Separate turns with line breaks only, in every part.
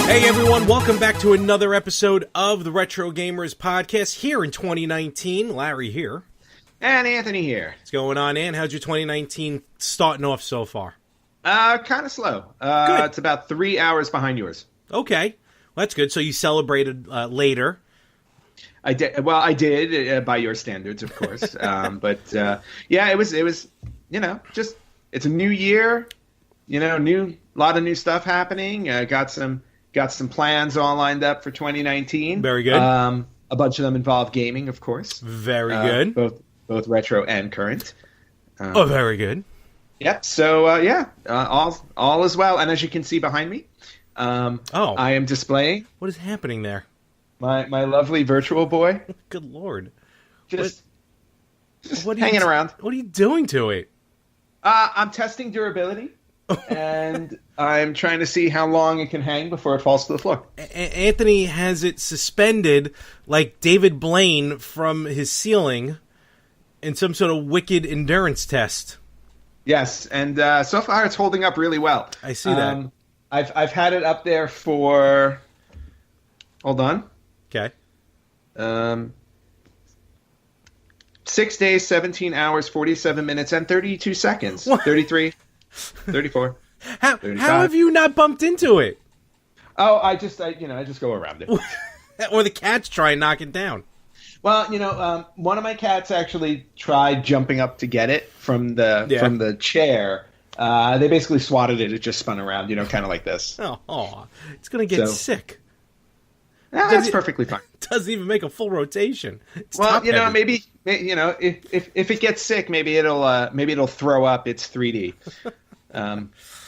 Hey everyone, welcome back to another episode of the Retro Gamers Podcast here in 2019. Larry here.
And Anthony here.
What's going on, Ann? How's your 2019 starting off so far?
Kind of slow. It's about 3 hours behind yours.
Okay, well, that's good. So you celebrated later.
I did. Well, I did by your standards, of course. But yeah, it was. Just it's a new year. Lot of new stuff happening. Got some plans all lined up for 2019.
Very good.
A bunch of them involve gaming, of course.
Very good.
Both retro and current.
Very good.
Yep. So all is well. And as you can see behind me, I am displaying.
What is happening there?
My lovely virtual boy.
Good Lord.
Just
what
hanging around.
What are you doing to it?
I'm testing durability, and I'm trying to see how long it can hang before it falls to the floor.
Anthony has it suspended like David Blaine from his ceiling in some sort of wicked endurance test.
Yes, and so far it's holding up really well.
I see that.
I've had it up there for... Hold on.
Okay.
6 days, 17 hours, 47 minutes, and 32 seconds. What? 33, 34.
How have you not bumped into it?
Oh, I just go around it.
Or the cats try and knock it down.
Well, one of my cats actually tried jumping up to get it from the chair. They basically swatted it. It just spun around, kind of like this.
Oh, it's gonna get sick.
That's perfectly fine.
It doesn't even make a full rotation. It's
maybe if it gets sick, maybe it'll throw up its 3D,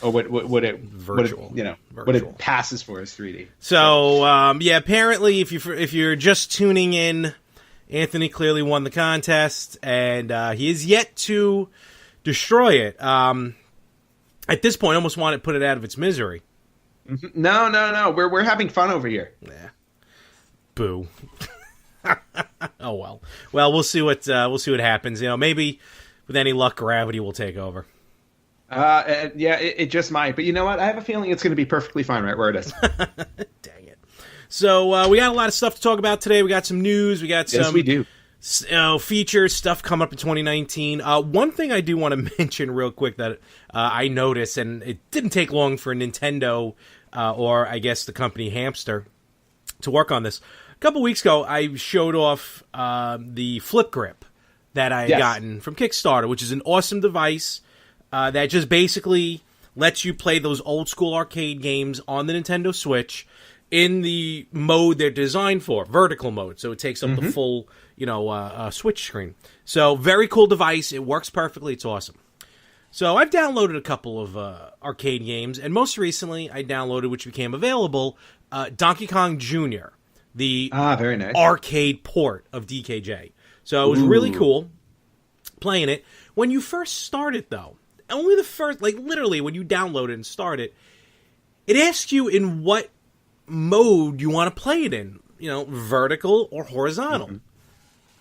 or what it passes for is 3D.
So apparently, if you're just tuning in, Anthony clearly won the contest, and he is yet to destroy it. At this point, I almost want to put it out of its misery.
No. We're having fun over here.
Yeah. Boo. Oh well. Well, we'll see what happens. Maybe with any luck, gravity will take over.
It just might. But you know what? I have a feeling it's going to be perfectly fine right where it is.
Dang it. So we got a lot of stuff to talk about today. We got some news. We got some.
Yes, we do.
Features, stuff coming up in 2019. One thing I do want to mention real quick that I noticed, and it didn't take long for Nintendo or I guess the company Hamster to work on this. A couple weeks ago, I showed off the Flip Grip that I had gotten from Kickstarter, which is an awesome device that just basically lets you play those old school arcade games on the Nintendo Switch in the mode they're designed for, vertical mode. So it takes up the full, Switch screen. So very cool device. It works perfectly. It's awesome. So I've downloaded a couple of arcade games, and most recently I downloaded, which became available, Donkey Kong Jr., the
very nice
arcade port of DKJ. So it was really cool playing it. When you first start it, though, only the first, literally when you download it and start it, it asks you in what mode you want to play it in, vertical or horizontal.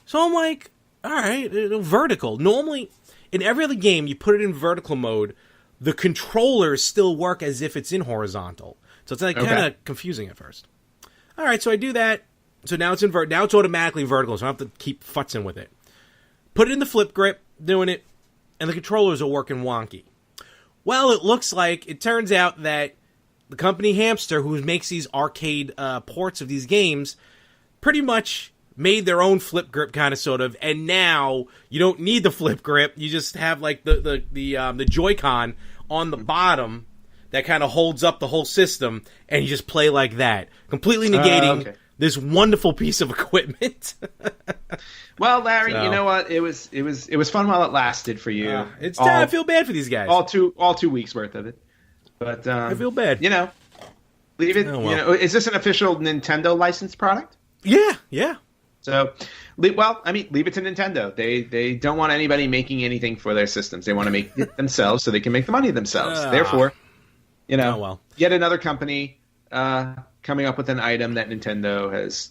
So I'm like, all right, vertical. Normally, in every other game, you put it in vertical mode, the controllers still work as if it's in horizontal. So it's kind of confusing at first. All right, so I do that. So now it's now it's automatically vertical, so I don't have to keep futzing with it. Put it in the Flip Grip, doing it, and the controllers are working wonky. Well, it turns out that the company Hamster, who makes these arcade ports of these games, pretty much made their own Flip Grip kind of sort of, and now you don't need the Flip Grip. You just have the Joy-Con on the bottom that kind of holds up the whole system, and you just play like that, completely negating this wonderful piece of equipment.
Well, Larry, you know what? It was fun while it lasted for you.
I feel bad for these guys.
All 2 weeks worth of it. But
I feel bad.
Leave it.
Oh, well.
Is this an official Nintendo licensed product?
Yeah.
So, leave it to Nintendo. They don't want anybody making anything for their systems. They want to make it themselves so they can make the money themselves. Therefore, yet another company coming up with an item that Nintendo has,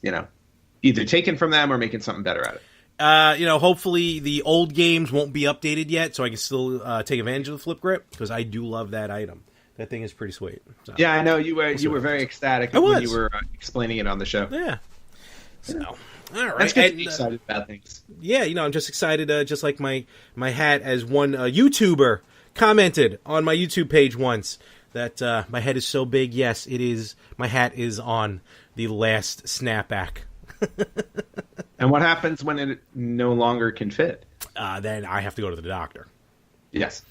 either taken from them or making something better at it.
Hopefully the old games won't be updated yet, so I can still take advantage of the Flip Grip, because I do love that item. That thing is pretty sweet. So.
Yeah, I know you were very ecstatic when you were explaining it on the show.
Yeah. So, all right.
That's good to be excited about things.
Yeah, I'm just excited. Just like my hat, as one YouTuber commented on my YouTube page once, that my head is so big. Yes, it is. My hat is on the last snapback.
And what happens when it no longer can fit?
Then I have to go to the doctor.
Yes.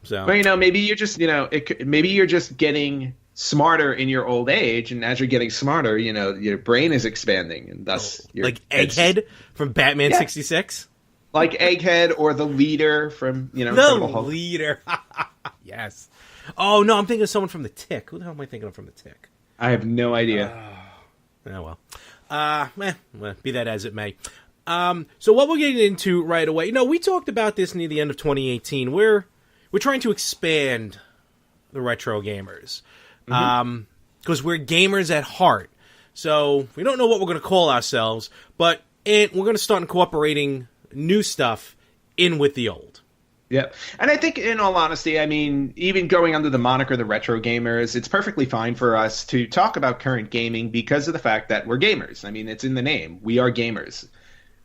So,
well, maybe you're just, maybe you're just getting smarter in your old age, and as you're getting smarter, your brain is expanding, and thus
like Egghead from Batman '66,
like Egghead, or the Leader from
the Leader. Yes. Oh no, I'm thinking of someone from The Tick. Who the hell am I thinking of from The Tick?
I have no idea.
Oh well. Be that as it may. So what we're getting into right away, we talked about this near the end of 2018. We're trying to expand the retro gamers. Because we're gamers at heart. So we don't know what we're going to call ourselves, but we're going to start incorporating new stuff in with the old.
Yeah. And I think, in all honesty, even going under the moniker the retro gamers, it's perfectly fine for us to talk about current gaming because of the fact that we're gamers. It's in the name. We are gamers.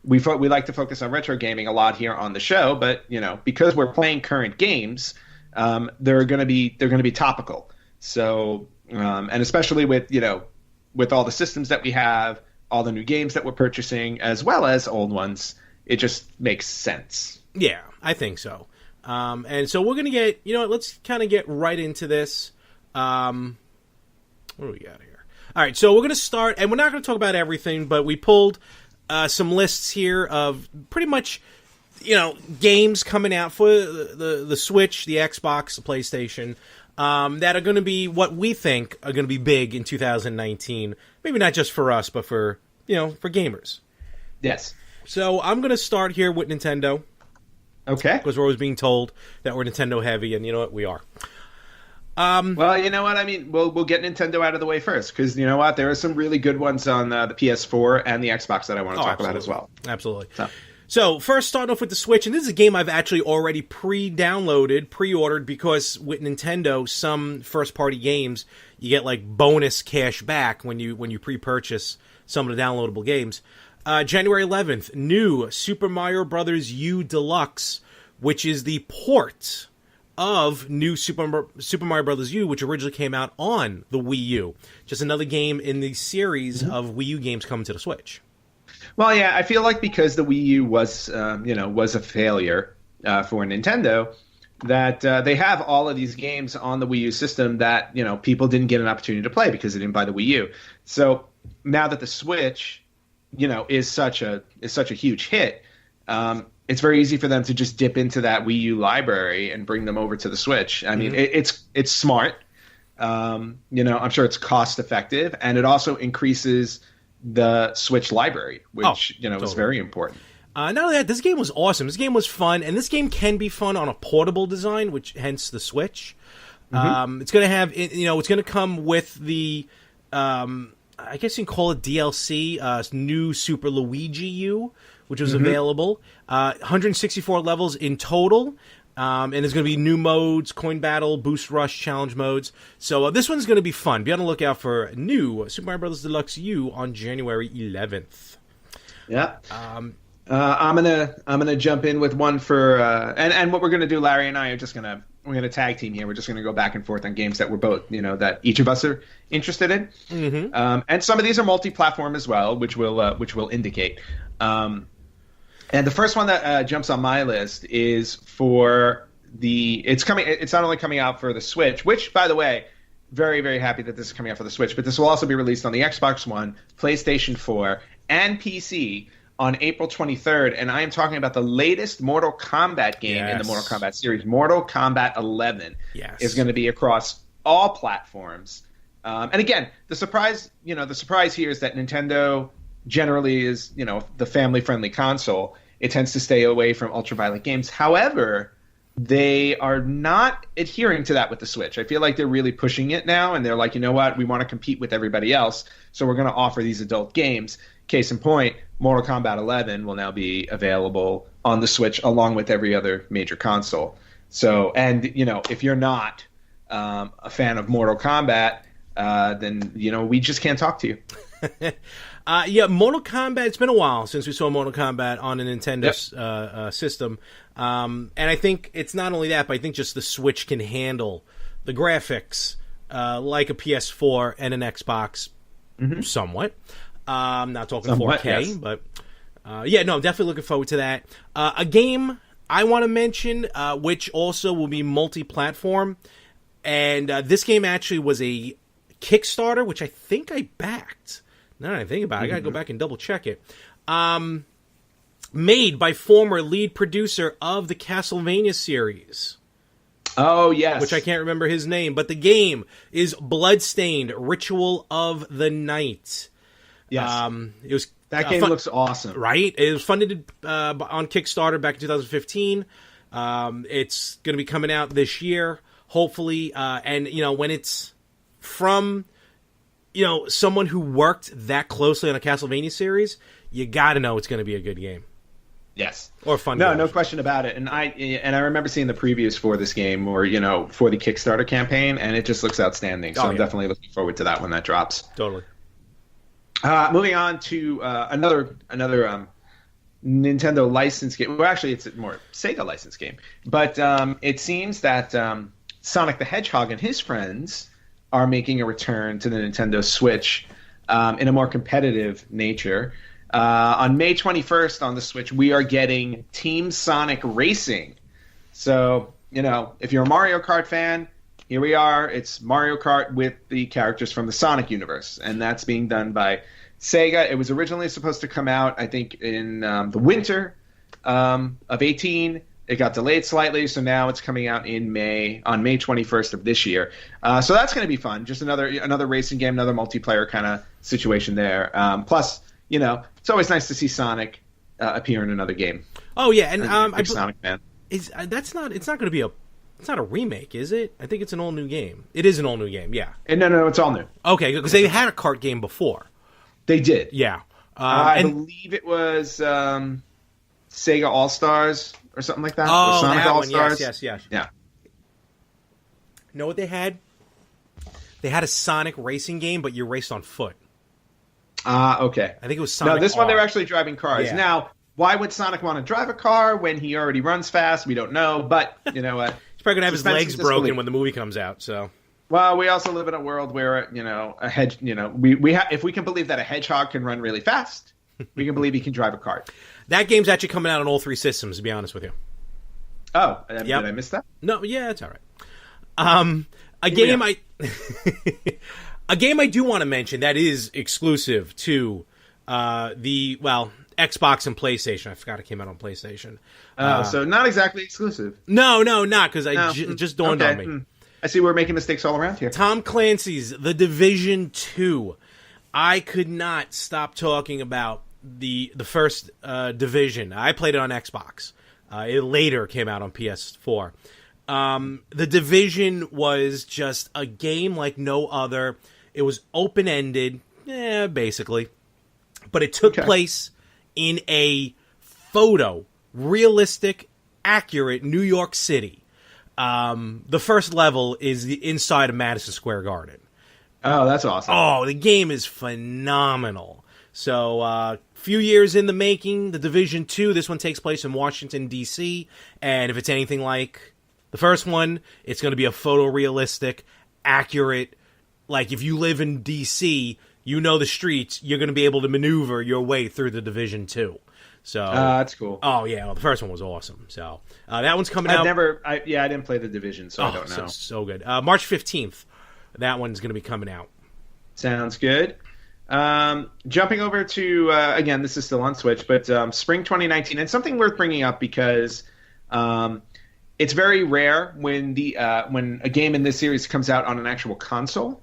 We like to focus on retro gaming a lot here on the show, but because we're playing current games, they're going to be topical. So, and especially with all the systems that we have, all the new games that we're purchasing, as well as old ones, it just makes sense.
Yeah, I think so. And so we're going to get, let's kind of get right into this. What do we got here? All right, so we're going to start, and we're not going to talk about everything, but we pulled some lists here of pretty much, games coming out for the Switch, the Xbox, the PlayStation, that are going to be what we think are going to be big in 2019. Maybe not just for us, but for gamers.
Yes.
So I'm going to start here with Nintendo.
Okay.
Because we're always being told that we're Nintendo heavy, and you know what? We are.
Well, you know what? We'll get Nintendo out of the way first, because you know what? There are some really good ones on the PS4 and the Xbox that I want to talk about as well.
Absolutely. So first, starting off with the Switch, and this is a game I've actually already pre-downloaded, pre-ordered, because with Nintendo, some first-party games, you get like bonus cash back when you pre-purchase some of the downloadable games. January 11th, new Super Mario Bros. U Deluxe, which is the port of new Super Mario Bros. U, which originally came out on the Wii U. Just another game in the series of Wii U games coming to the Switch.
Well, yeah, I feel like because the Wii U was a failure for Nintendo, that they have all of these games on the Wii U system that people didn't get an opportunity to play because they didn't buy the Wii U. So now that the Switch, is such a huge hit, it's very easy for them to just dip into that Wii U library and bring them over to the Switch. It's smart. I'm sure it's cost effective, and it also increases the Switch librry, which totally. Is very important.
Not only that, this game was awesome. This game was fun, and this game can be fun on a portable design, which hence the Switch. It's going to have, it's going to come with the, I guess you can call it DLC, new Super Luigi U, which was available. 164 levels in total. And there's going to be new modes, Coin Battle, Boost Rush, Challenge modes. So this one's going to be fun. Be on the lookout for new Super Mario Bros. Deluxe U on January 11th.
Yeah. I'm gonna jump in with one for and what we're gonna do, Larry and I are we're gonna tag team here. We're just gonna go back and forth on games that we're both that each of us are interested in. And some of these are multi-platform as well, which will indicate. And the first one that jumps on my list is for it's not only coming out for the Switch, which, by the way, very, very happy that this is coming out for the Switch, but this will also be released on the Xbox One, PlayStation 4, and PC on April 23rd, and I am talking about the latest Mortal Kombat game in the Mortal Kombat series. Mortal Kombat 11 is going to be across all platforms. And again, the surprise here is that Nintendo generally is, the family-friendly console. It tends to stay away from ultraviolet games. However, they are not adhering to that with the Switch. I feel like they're really pushing it now, and they're like, you know what, we want to compete with everybody else, so we're going to offer these adult games. Case in point, Mortal Kombat 11 will now be available on the Switch along with every other major console. So, and if you're not a fan of Mortal Kombat, then we just can't talk to you.
Yeah, Mortal Kombat. It's been a while since we saw Mortal Kombat on a Nintendo system, and I think it's not only that, but I think just the Switch can handle the graphics like a PS4 and an Xbox, somewhat. Not talking somewhat, 4K, yes. But definitely looking forward to that. A game I want to mention, which also will be multi-platform, and this game actually was a Kickstarter, which I think I backed. Now that I think about it, I gotta go back and double check it. Made by former lead producer of the Castlevania series.
Oh, yes.
Which I can't remember his name, but the game is Bloodstained: Ritual of the Night.
Yes.
It was
that game looks awesome.
Right? It was funded on Kickstarter back in 2015. It's going to be coming out this year, hopefully. And, when it's from, someone who worked that closely on a Castlevania series, you got to know it's going to be a good game.
Yes.
Or fun.
No question about it. And I remember seeing the previews for this game, or for the Kickstarter campaign, and it just looks outstanding. So I'm definitely looking forward to that when that drops.
Totally.
Moving on to another Nintendo license game. Well, actually, it's a more Sega license game. But it seems that Sonic the Hedgehog and his friends are making a return to the Nintendo Switch in a more competitive nature. On May 21st on the Switch, we are getting Team Sonic Racing. So, if you're a Mario Kart fan, here we are. It's Mario Kart with the characters from the Sonic universe, and that's being done by Sega. It was originally supposed to come out, I think, in the winter of 18. It got delayed slightly, so now it's coming out on May 21st of this year. So that's going to be fun. Just another racing game, another multiplayer kind of situation there. Plus, it's always nice to see Sonic appear in another game.
Oh yeah, and
I'm a big Sonic fan.
It's not going to be it's not a remake, is it? I think it's an all new game. It is an all new game, yeah.
No, it's all new.
Okay, because they had a kart game before.
They did,
yeah.
I believe it was Sega All Stars or something like that.
Oh,
Sonic
that
All
one.
Stars.
Yes.
Yeah.
Know what they had? They had a Sonic racing game, but you raced on foot.
Okay.
I think it was Sonic.
No, this
R.
one they were actually driving cars.
Yeah.
Now, why would Sonic want to drive a car when he already runs fast? We don't know, but you know what?
He's probably gonna have his legs broken when the movie comes out. So.
Well, we also live in a world where a hedge. If we can believe that a hedgehog can run really fast, we can believe he can drive a cart.
That game's actually coming out on all three systems. To be honest with you.
Oh, did I miss that?
No, yeah, it's all right. A game I do want to mention that is exclusive to Xbox and PlayStation. I forgot it came out on PlayStation.
So not exactly exclusive.
No, not because it just dawned on me.
I see we're making mistakes all around here.
Tom Clancy's The Division 2. I could not stop talking about the first Division. I played it on Xbox. It later came out on PS4. The Division was just a game like no other. It was open-ended, basically. But it took place in a realistic, accurate New York City. The first level is the inside of Madison Square Garden.
Oh, that's awesome.
Oh, the game is phenomenal. So, few years in the making, The Division 2, this one takes place in Washington, D.C., and if it's anything like the first one, it's going to be a photorealistic, accurate, like if you live in D.C., you know the streets, you're going to be able to maneuver your way through The Division 2. So
that's cool.
Oh, yeah, well, the first one was awesome. So, that one's coming out.
I didn't play The Division, so I don't know.
So good. March 15th, that one's going to be coming out.
Sounds good. Jumping over to, again, this is still on Switch, but spring 2019, and something worth bringing up because it's very rare when a game in this series comes out on an actual console,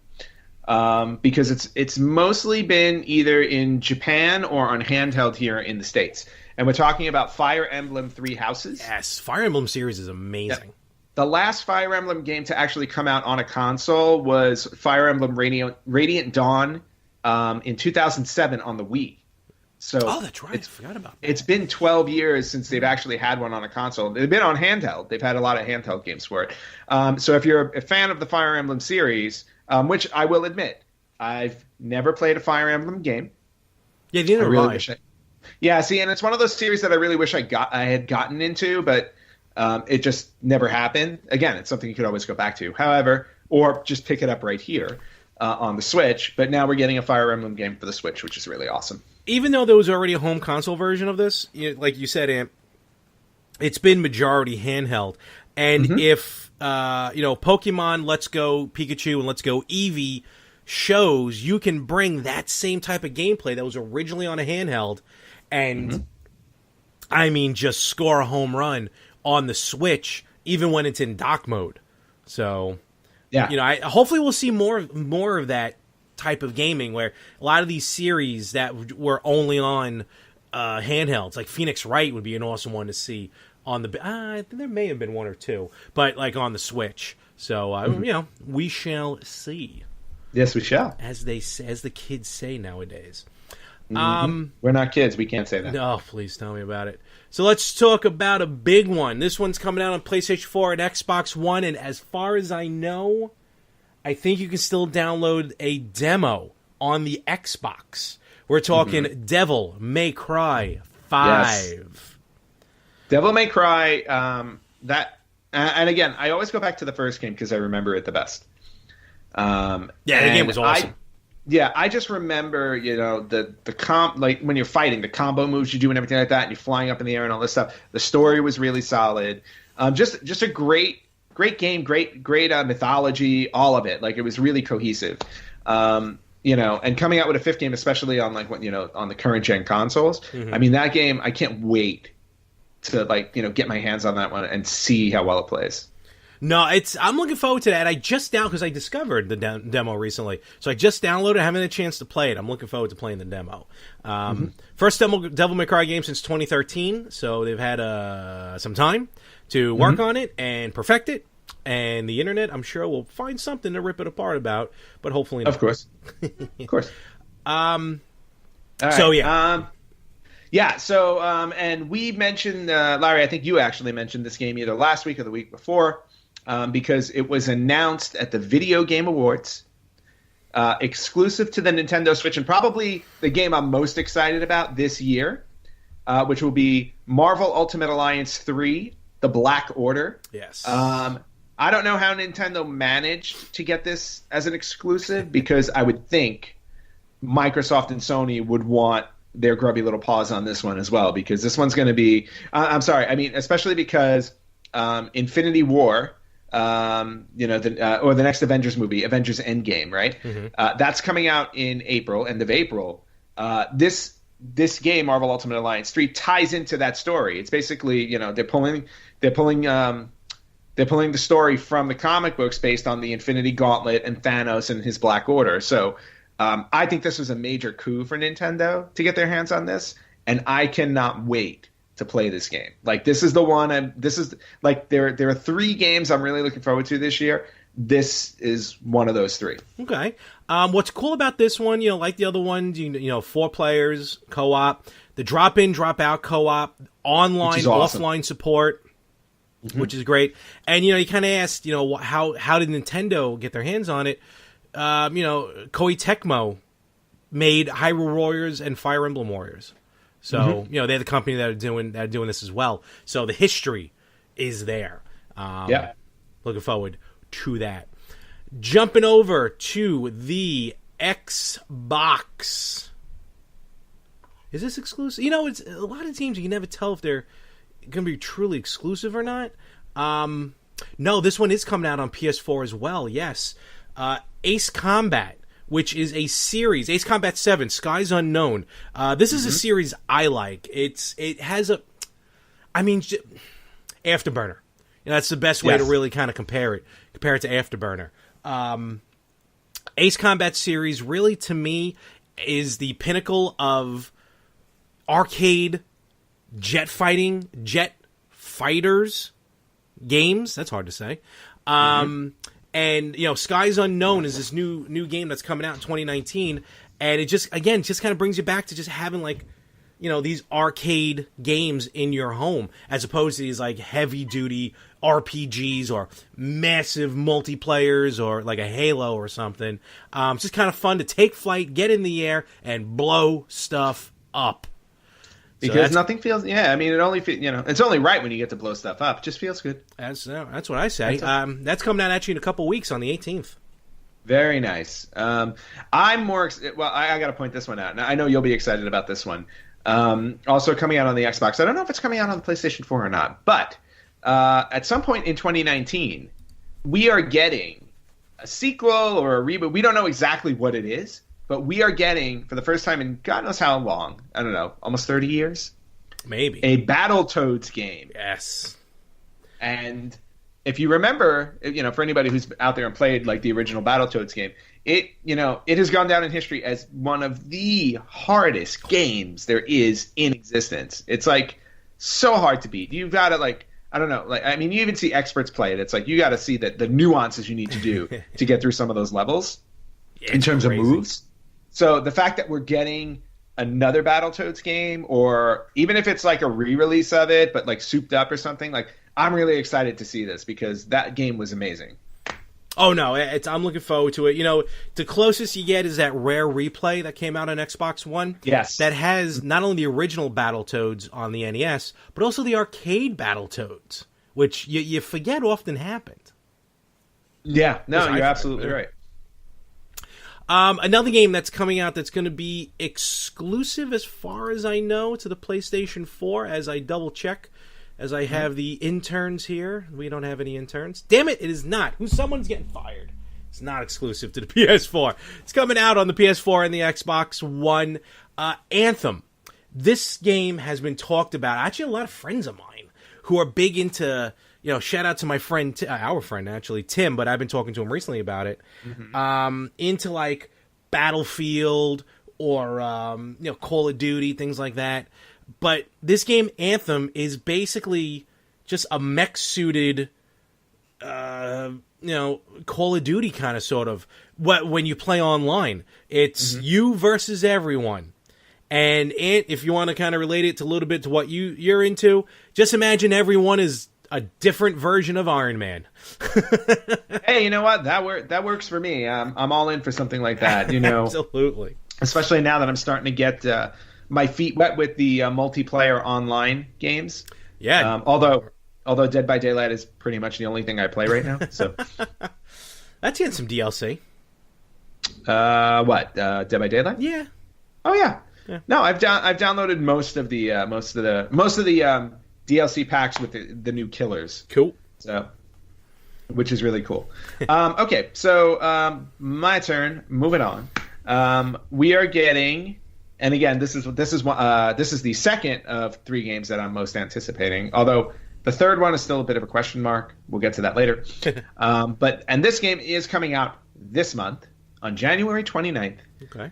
because it's mostly been either in Japan or on handheld here in the States. And we're talking about Fire Emblem Three Houses.
Yes, Fire Emblem series is amazing.
Yeah. The last Fire Emblem game to actually come out on a console was Fire Emblem Radiant Dawn in 2007 on the Wii. So
that's right. I forgot about that.
It's been 12 years since they've actually had one on a console. They've been on handheld. They've had a lot of handheld games for it. So if you're a fan of the Fire Emblem series, which I will admit, I've never played a Fire Emblem game.
Yeah, neither have I.
Yeah, see, and it's one of those series that I really wish I had gotten into, but it just never happened. Again, it's something you could always go back to. However, or just pick it up right here on the Switch. But now we're getting a Fire Emblem game for the Switch, which is really awesome.
Even though there was already a home console version of this, like you said, Amp, it's been majority handheld. And if, Pokemon Let's Go Pikachu and Let's Go Eevee shows, you can bring that same type of gameplay that was originally on a handheld and, just score a home run on the Switch, even when it's in dock mode. So, hopefully we'll see more of that type of gaming where a lot of these series that were only on handhelds, like Phoenix Wright would be an awesome one to see on the. I think there may have been one or two, but like on the Switch. So we shall see.
Yes, we shall.
As the kids say nowadays.
We're not kids. We can't say that.
No, please tell me about it. So let's talk about a big one. This one's coming out on PlayStation 4 and Xbox One, and as far as I know, I think you can still download a demo on the Xbox. We're talking Devil May Cry 5.
Yes. Devil May Cry, and again, I always go back to the first game because I remember it the best.
The game was awesome.
I just remember, the like when you're fighting, the combo moves you do and everything like that, and you're flying up in the air and all this stuff. The story was really solid. Just a great game, great mythology, all of it. Like it was really cohesive. And coming out with a fifth game, especially on on the current gen consoles. I mean, that game, I can't wait to get my hands on that one and see how well it plays.
No, I'm looking forward to that. I just because I discovered the demo recently, so I just downloaded it, haven't had a chance to play it. I'm looking forward to playing the demo. First Devil May Cry game since 2013, so they've had some time to work on it and perfect it. And the internet, I'm sure, will find something to rip it apart about, but hopefully not.
Of course.
Right.
So and we mentioned, Larry, I think you actually mentioned this game either last week or the week before. Because it was announced at the Video Game Awards, exclusive to the Nintendo Switch, and probably the game I'm most excited about this year, which will be Marvel Ultimate Alliance 3, The Black Order.
Yes.
I don't know how Nintendo managed to get this as an exclusive, because I would think Microsoft and Sony would want their grubby little paws on this one as well, because this one's going to be especially because Infinity War, the next Avengers movie, Avengers Endgame, right? That's coming out in end of April. This game, Marvel Ultimate Alliance 3, ties into that story. It's basically, they're pulling the story from the comic books based on the Infinity Gauntlet and Thanos and his Black Order. So I think this was a major coup for Nintendo to get their hands on this, and I cannot wait to play this game. Like, this is the one. There are 3 games I'm really looking forward to this year. This is one of those 3.
Okay. What's cool about this one, like the other ones, 4 players, co-op, the drop-in, drop-out co-op, online,
awesome.
Offline support, which is great. And, you kind of asked, how did Nintendo get their hands on it? Koei Tecmo made Hyrule Warriors and Fire Emblem Warriors. So, they're the company that are doing this as well. So the history is there. Looking forward to that. Jumping over to the Xbox. Is this exclusive? It's a lot of teams you can never tell if they're going to be truly exclusive or not. No, this one is coming out on PS4 as well, yes. Ace Combat, which is a series, Ace Combat 7, Skies Unknown. This is a series I like. It has Afterburner. That's the best way to really kind of compare it to Afterburner. Ace Combat series, really, to me, is the pinnacle of arcade jet fighters games. That's hard to say. And, Skies Unknown is this new game that's coming out in 2019. And it just kind of brings you back to just having, these arcade games in your home, as opposed to these like heavy duty RPGs or massive multiplayers or like a Halo or something. It's just kind of fun to take flight, get in the air, and blow stuff up.
Because nothing feels, I mean, it only it's only right when you get to blow stuff up. It just feels good.
That's what I say. That's coming out actually in a couple weeks on the 18th.
Very nice. I'm more, I got to point this one out. Now, I know you'll be excited about this one. Also coming out on the Xbox. I don't know if it's coming out on the PlayStation 4 or not, but at some point in 2019, we are getting a sequel or a reboot. We don't know exactly what it is. But we are getting, for the first time in God knows how long, I don't know, almost 30 years?
Maybe.
A Battletoads game.
Yes.
And if you remember, for anybody who's out there and played like the original Battletoads game, it has gone down in history as one of the hardest games there is in existence. It's like so hard to beat. You've got to I don't know, you even see experts play it. It's like you got to see the nuances you need to do to get through some of those levels in terms of moves. So the fact that we're getting another Battletoads game, or even if it's like a re-release of it, but like souped up or something, I'm really excited to see this because that game was amazing.
Oh no, I'm looking forward to it. The closest you get is that Rare Replay that came out on Xbox One.
Yes.
That has not only the original Battletoads on the NES, but also the arcade Battletoads, which you forget often happened.
Yeah, no, you're absolutely right.
Another game that's coming out that's going to be exclusive, as far as I know, to the PlayStation 4, as I double-check, as I have the interns here. We don't have any interns. Damn it, it is not. Someone's getting fired. It's not exclusive to the PS4. It's coming out on the PS4 and the Xbox One. Anthem. This game has been talked about. Actually, a lot of friends of mine who are big into... shout out to my friend, our friend actually, Tim, but I've been talking to him recently about it. Mm-hmm. Into like Battlefield or Call of Duty, things like that. But this game, Anthem, is basically just a mech suited, Call of Duty kind of sort of. When you play online, it's you versus everyone. And if you want to kind of relate it to a little bit to what you're into, just imagine everyone is a different version of Iron Man.
Hey, you know what? That works for me. I'm all in for something like that.
Absolutely.
Especially now that I'm starting to get my feet wet with the multiplayer online games.
Yeah.
Although Dead by Daylight is pretty much the only thing I play right now. So
that's getting some DLC.
What? Dead by Daylight?
Yeah.
Oh yeah. No, I've downloaded most of the DLC packs with the new killers.
Cool.
So, which is really cool. Okay, so my turn. Moving on. We are getting, and again, this is the second of 3 games that I'm most anticipating. Although the third one is still a bit of a question mark. We'll get to that later. But this game is coming out this month on January 29th.
Okay.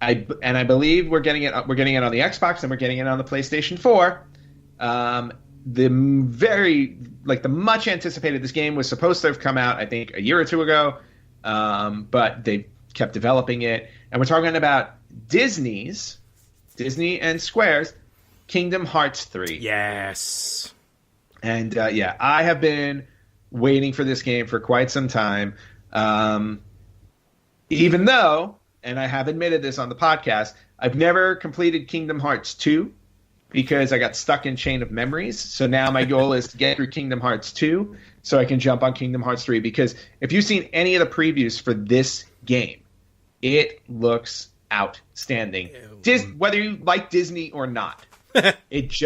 I believe we're getting it. We're getting it on the Xbox and we're getting it on the PlayStation 4. The much anticipated. This game was supposed to have come out, I think, a year or two ago, but they kept developing it. And we're talking about Disney and Square's Kingdom Hearts 3.
Yes.
And I have been waiting for this game for quite some time. Even though, and I have admitted this on the podcast, I've never completed Kingdom Hearts 2 because I got stuck in Chain of Memories. So now my goal is to get through Kingdom Hearts 2 so I can jump on Kingdom Hearts 3. Because if you've seen any of the previews for this game, it looks outstanding. Whether you like Disney or not. It's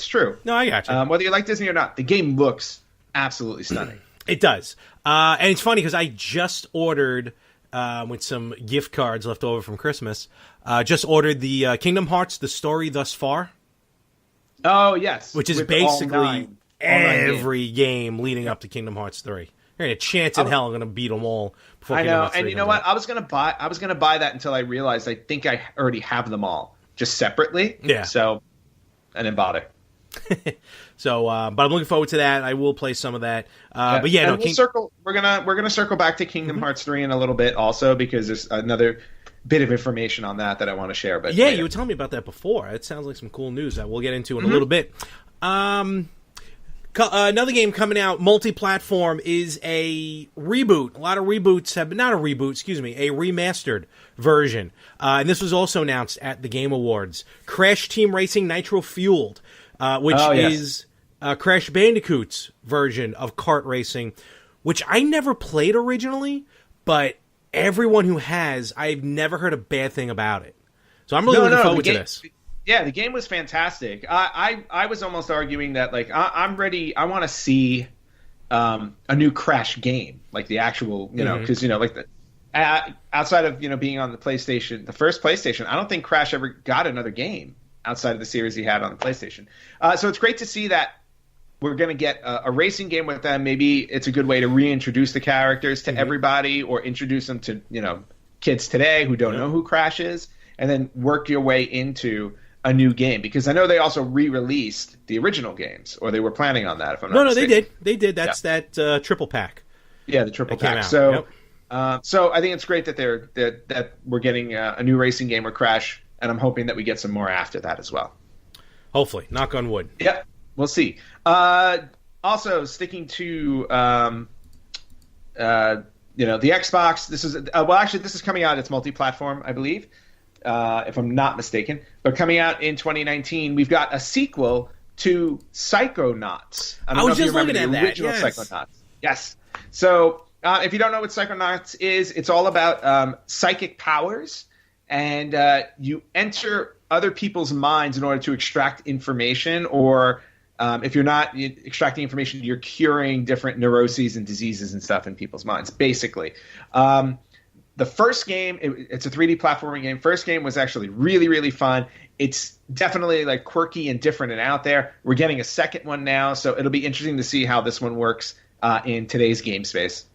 true.
No, I got you.
Whether you like Disney or not, the game looks absolutely stunning.
It does. And it's funny because I just ordered... with some gift cards left over from Christmas. Just ordered the Kingdom Hearts, The Story Thus Far.
Oh, yes.
Which is basically every game leading up to Kingdom Hearts 3. There ain't a chance in hell I'm going to beat them all before Kingdom Hearts 3.
And you know what? I was going to buy that until I realized I think I already have them all, just separately.
Yeah.
So, I didn't bother.
So, but I'm looking forward to that. I will play some of that. But
we're gonna circle back to Kingdom Hearts 3 in a little bit, also because there's bit of information on that I want to share. But
yeah,
later.
you were telling me about that before. It sounds like some cool news that we'll get into in a little bit. Another game coming out, multi-platform, is a reboot. A lot of reboots have been, not a reboot, excuse me, a remastered version. And this was also announced at the Game Awards. Crash Team Racing Nitro Fueled, which is Crash Bandicoot's version of kart racing, which I never played originally, but everyone who has, I've never heard a bad thing about it. So I'm really looking forward to this.
Yeah, the game was fantastic. I was almost arguing that, like, I'm ready. I want to see a new Crash game, like the actual, because like outside of being on the PlayStation, the first PlayStation, I don't think Crash ever got another game outside of the series he had on the PlayStation. So it's great to see that we're going to get a racing game with them. Maybe it's a good way to reintroduce the characters to everybody, or introduce them to kids today who don't know who Crash is, and then work your way into a new game, because I know they also re-released the original games, or they were planning on that. If I'm not mistaken.
They did. That's that triple pack.
Yeah, the triple pack. So, so I think it's great that that we're getting a new racing game with Crash, and I'm hoping that we get some more after that as well.
Hopefully, knock on wood.
Yep, we'll see. Also, sticking to the Xbox. This is this is coming out. It's multi-platform, I believe. If I'm not mistaken, but coming out in 2019, we've got a sequel to Psychonauts. I don't know if you remember the original Psychonauts. Yes. So if you don't know what Psychonauts is, it's all about psychic powers, and you enter other people's minds in order to extract information, or if you're not extracting information, you're curing different neuroses and diseases and stuff in people's minds, basically. The first game, it's a 3D platforming game. First game was actually really, really fun. It's definitely like quirky and different and out there. We're getting a second one now, so it'll be interesting to see how this one works in today's game space.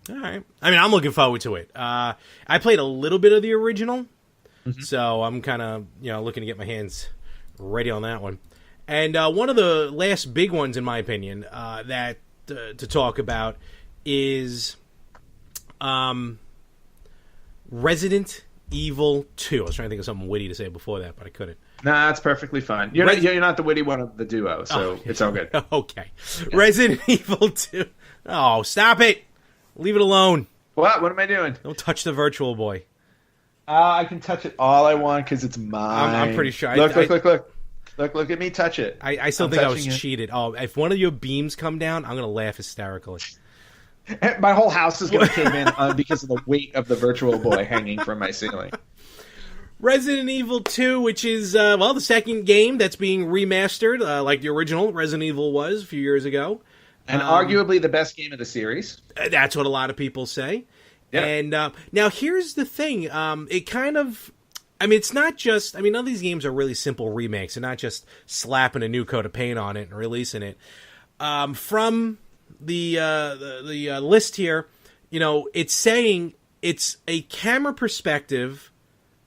All right. I mean, I'm looking forward to it. I played a little bit of the original, so I'm kind of looking to get my hands ready on that one. And one of the last big ones, in my opinion, that to talk about is Resident Evil 2. I was trying to think of something witty to say before that, but I couldn't.
Nah, that's perfectly fine. You're not the witty one of the duo, so it's all good.
Okay. Yeah. Resident Evil 2. Oh, stop it. Leave it alone.
What? What am I doing?
Don't touch the Virtual Boy.
I can touch it all I want because it's mine.
I'm pretty sure.
Look at me touch it.
I still think I was cheated. Oh, if one of your beams come down, I'm going to laugh hysterically.
My whole house is going to cave in because of the weight of the Virtual Boy hanging from my ceiling.
Resident Evil 2, which is, the second game that's being remastered, like the original Resident Evil was a few years ago.
And arguably the best game of the series.
That's what a lot of people say.
Yeah.
And now here's the thing. It kind of... I mean, it's not just... I mean, none of these games are really simple remakes. They're not just slapping a new coat of paint on it and releasing it. From the list here, it's saying it's a camera perspective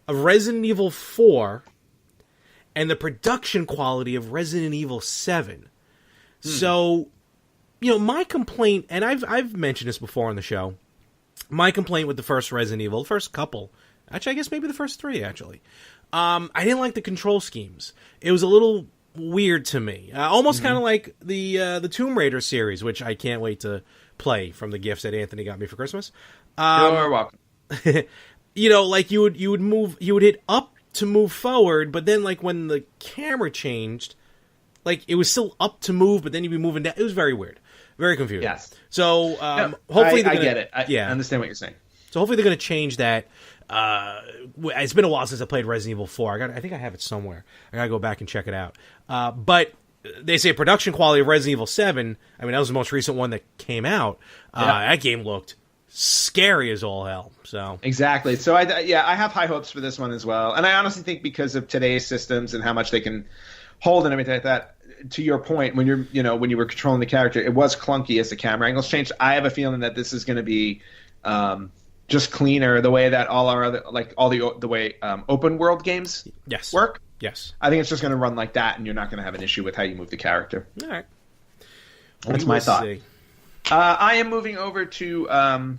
of Resident Evil 4 and the production quality of Resident Evil 7. So, my complaint, and I've mentioned this before on the show, my complaint with the first Resident Evil, the first couple, actually, I guess maybe the first three, actually, I didn't like the control schemes. It was a little weird to me. Almost kind of like the Tomb Raider series, which I can't wait to play from the gifts that Anthony got me for Christmas.
You're welcome.
Like you would hit up to move forward, but then like when the camera changed, like it was still up to move, but then you'd be moving down. It was very weird. Very confusing.
Yes.
So hopefully
I get it. I understand what you're saying.
So hopefully they're going to change that. It's been a while since I played Resident Evil 4. I think I have it somewhere. I got to go back and check it out. But they say production quality of Resident Evil 7. I mean, that was the most recent one that came out. That game looked scary as all hell. So
exactly. So I have high hopes for this one as well. And I honestly think because of today's systems and how much they can hold and everything like that, to your point, when you were controlling the character, it was clunky as the camera angles changed. I have a feeling that this is going to be just cleaner, the way that all our other, like all the way open world games work.
Yes.
I think it's just going to run like that, and you're not going to have an issue with how you move the character.
All right.
That's my thought. I am moving over to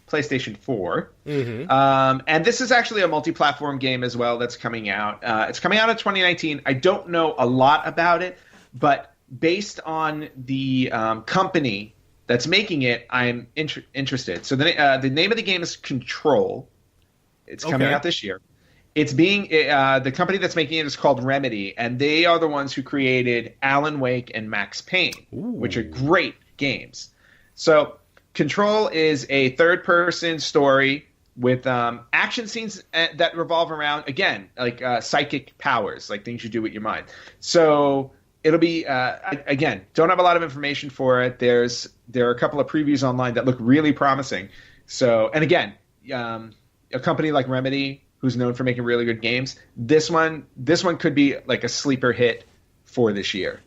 PlayStation 4.
Mm-hmm.
And this is actually a multi-platform game as well that's coming out. It's coming out in 2019. I don't know a lot about it, but based on the company that's making it, I'm interested. So the name of the game is Control. It's coming out this year. It's being the company that's making it is called Remedy, and they are the ones who created Alan Wake and Max Payne, which are great games. So Control is a third-person story with action scenes that revolve around, again, like psychic powers, like things you do with your mind. So it'll be, again, don't have a lot of information for it. There are a couple of previews online that look really promising. So, and again, a company like Remedy, who's known for making really good games, this one could be like a sleeper hit for this year.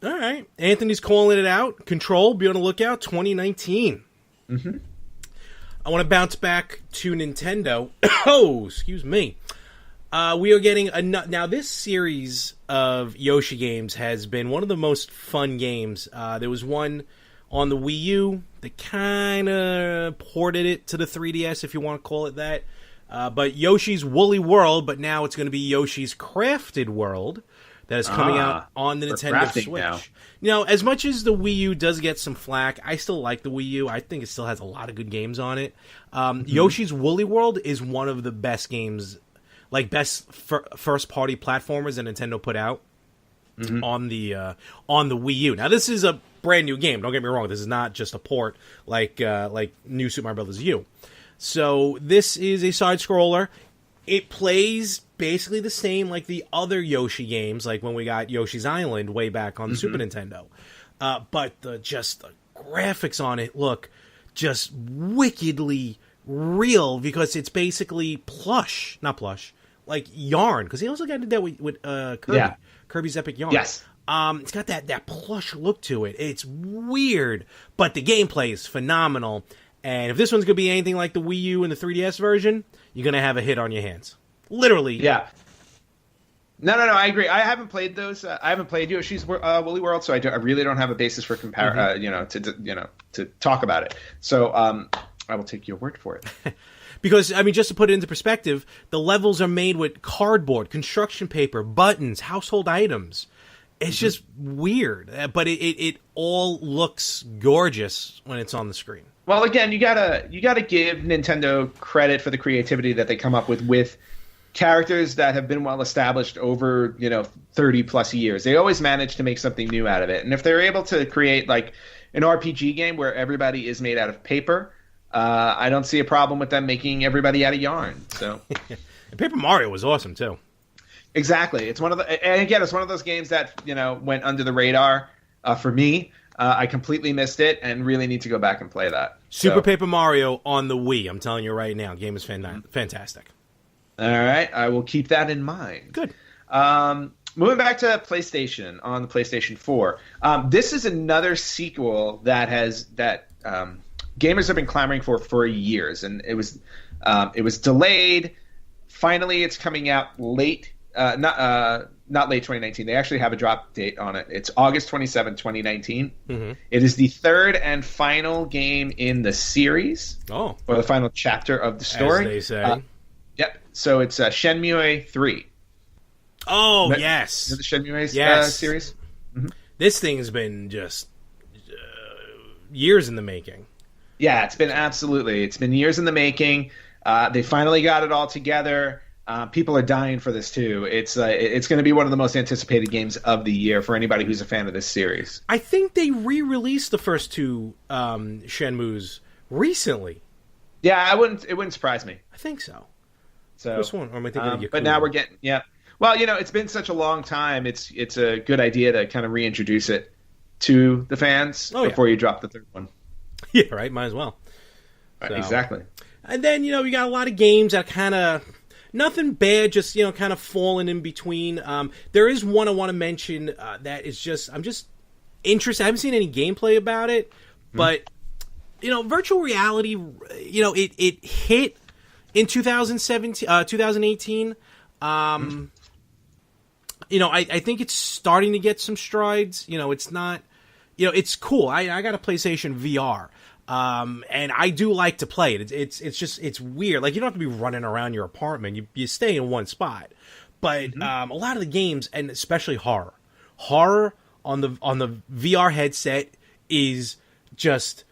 All right. Anthony's calling it out. Control, be on the lookout, 2019.
Mm-hmm.
I want to bounce back to Nintendo. Oh, excuse me. We are getting now this series of Yoshi games has been one of the most fun games. There was one on the Wii U that kind of ported it to the 3DS, if you want to call it that. But Yoshi's Woolly World, but now it's going to be Yoshi's Crafted World that is coming out on the Nintendo Switch. Now, as much as the Wii U does get some flack, I still like the Wii U. I think it still has a lot of good games on it. Yoshi's Woolly World is one of the best games, like best first-party platformers that Nintendo put out on the Wii U. Now, this is a brand new game. Don't get me wrong. This is not just a port like New Super Mario Bros. U. So this is a side-scroller. It plays basically the same like the other Yoshi games, like when we got Yoshi's Island way back on the Super Nintendo. But the graphics on it look just wickedly real because it's basically not plush, like yarn. Because he also got to do that with Kirby.
Yeah.
Kirby's Epic Yarn.
Yes.
It's got that plush look to it. It's weird, but the gameplay is phenomenal. And if this one's going to be anything like the Wii U and the 3DS version, you're going to have a hit on your hands. Literally.
Yeah. No, I agree. I haven't played those. I haven't played Yoshi's Woolly World, so I really don't have a basis for to talk about it. So I will take your word for it.
Because, I mean, just to put it into perspective, the levels are made with cardboard, construction paper, buttons, household items. It's just weird, but it all looks gorgeous when it's on the screen.
Well, again, you gotta give Nintendo credit for the creativity that they come up with characters that have been well established over 30 plus years. They always manage to make something new out of it, and if they're able to create like an RPG game where everybody is made out of paper, I don't see a problem with them making everybody out of yarn. So,
and Paper Mario was awesome too.
Exactly, it's one of those games that went under the radar for me. I completely missed it and really need to go back and play that.
Super Paper Mario on the Wii. I'm telling you right now, game is fantastic.
All right, I will keep that in mind.
Good.
Moving back to PlayStation on the PlayStation 4. This is another sequel that gamers have been clamoring for years, and it was delayed. Finally, it's coming out late. Not late 2019. They actually have a drop date on it. It's August 27, 2019. Mm-hmm. It is the third and final game in the series.
Oh.
Or the final chapter of the story.
As they say.
Yep. So it's Shenmue 3.
Oh, yes.
The Shenmue series?
Mm-hmm. This thing has been just years in the making.
Yeah, it's been years in the making. They finally got it all together. People are dying for this too. It's going to be one of the most anticipated games of the year for anybody who's a fan of this series.
I think they re-released the first two Shenmues recently.
Yeah, it wouldn't surprise me.
I think so.
So,
first one, or am I thinking of Yakuza?
But now we're getting Well, it's been such a long time. It's a good idea to kind of reintroduce it to the fans before you drop the third one.
Yeah, right. Might as well.
So. Exactly.
And then we got a lot of games that kind of. Nothing bad, just, kind of falling in between. There is one I want to mention that is just, I'm just interested. I haven't seen any gameplay about it, but, virtual reality, it hit in 2018. I think it's starting to get some strides. It's not, it's cool. I got a PlayStation VR. And I do like to play it. It's weird. Like, you don't have to be running around your apartment. You stay in one spot. But a lot of the games, and especially horror on the VR headset is just,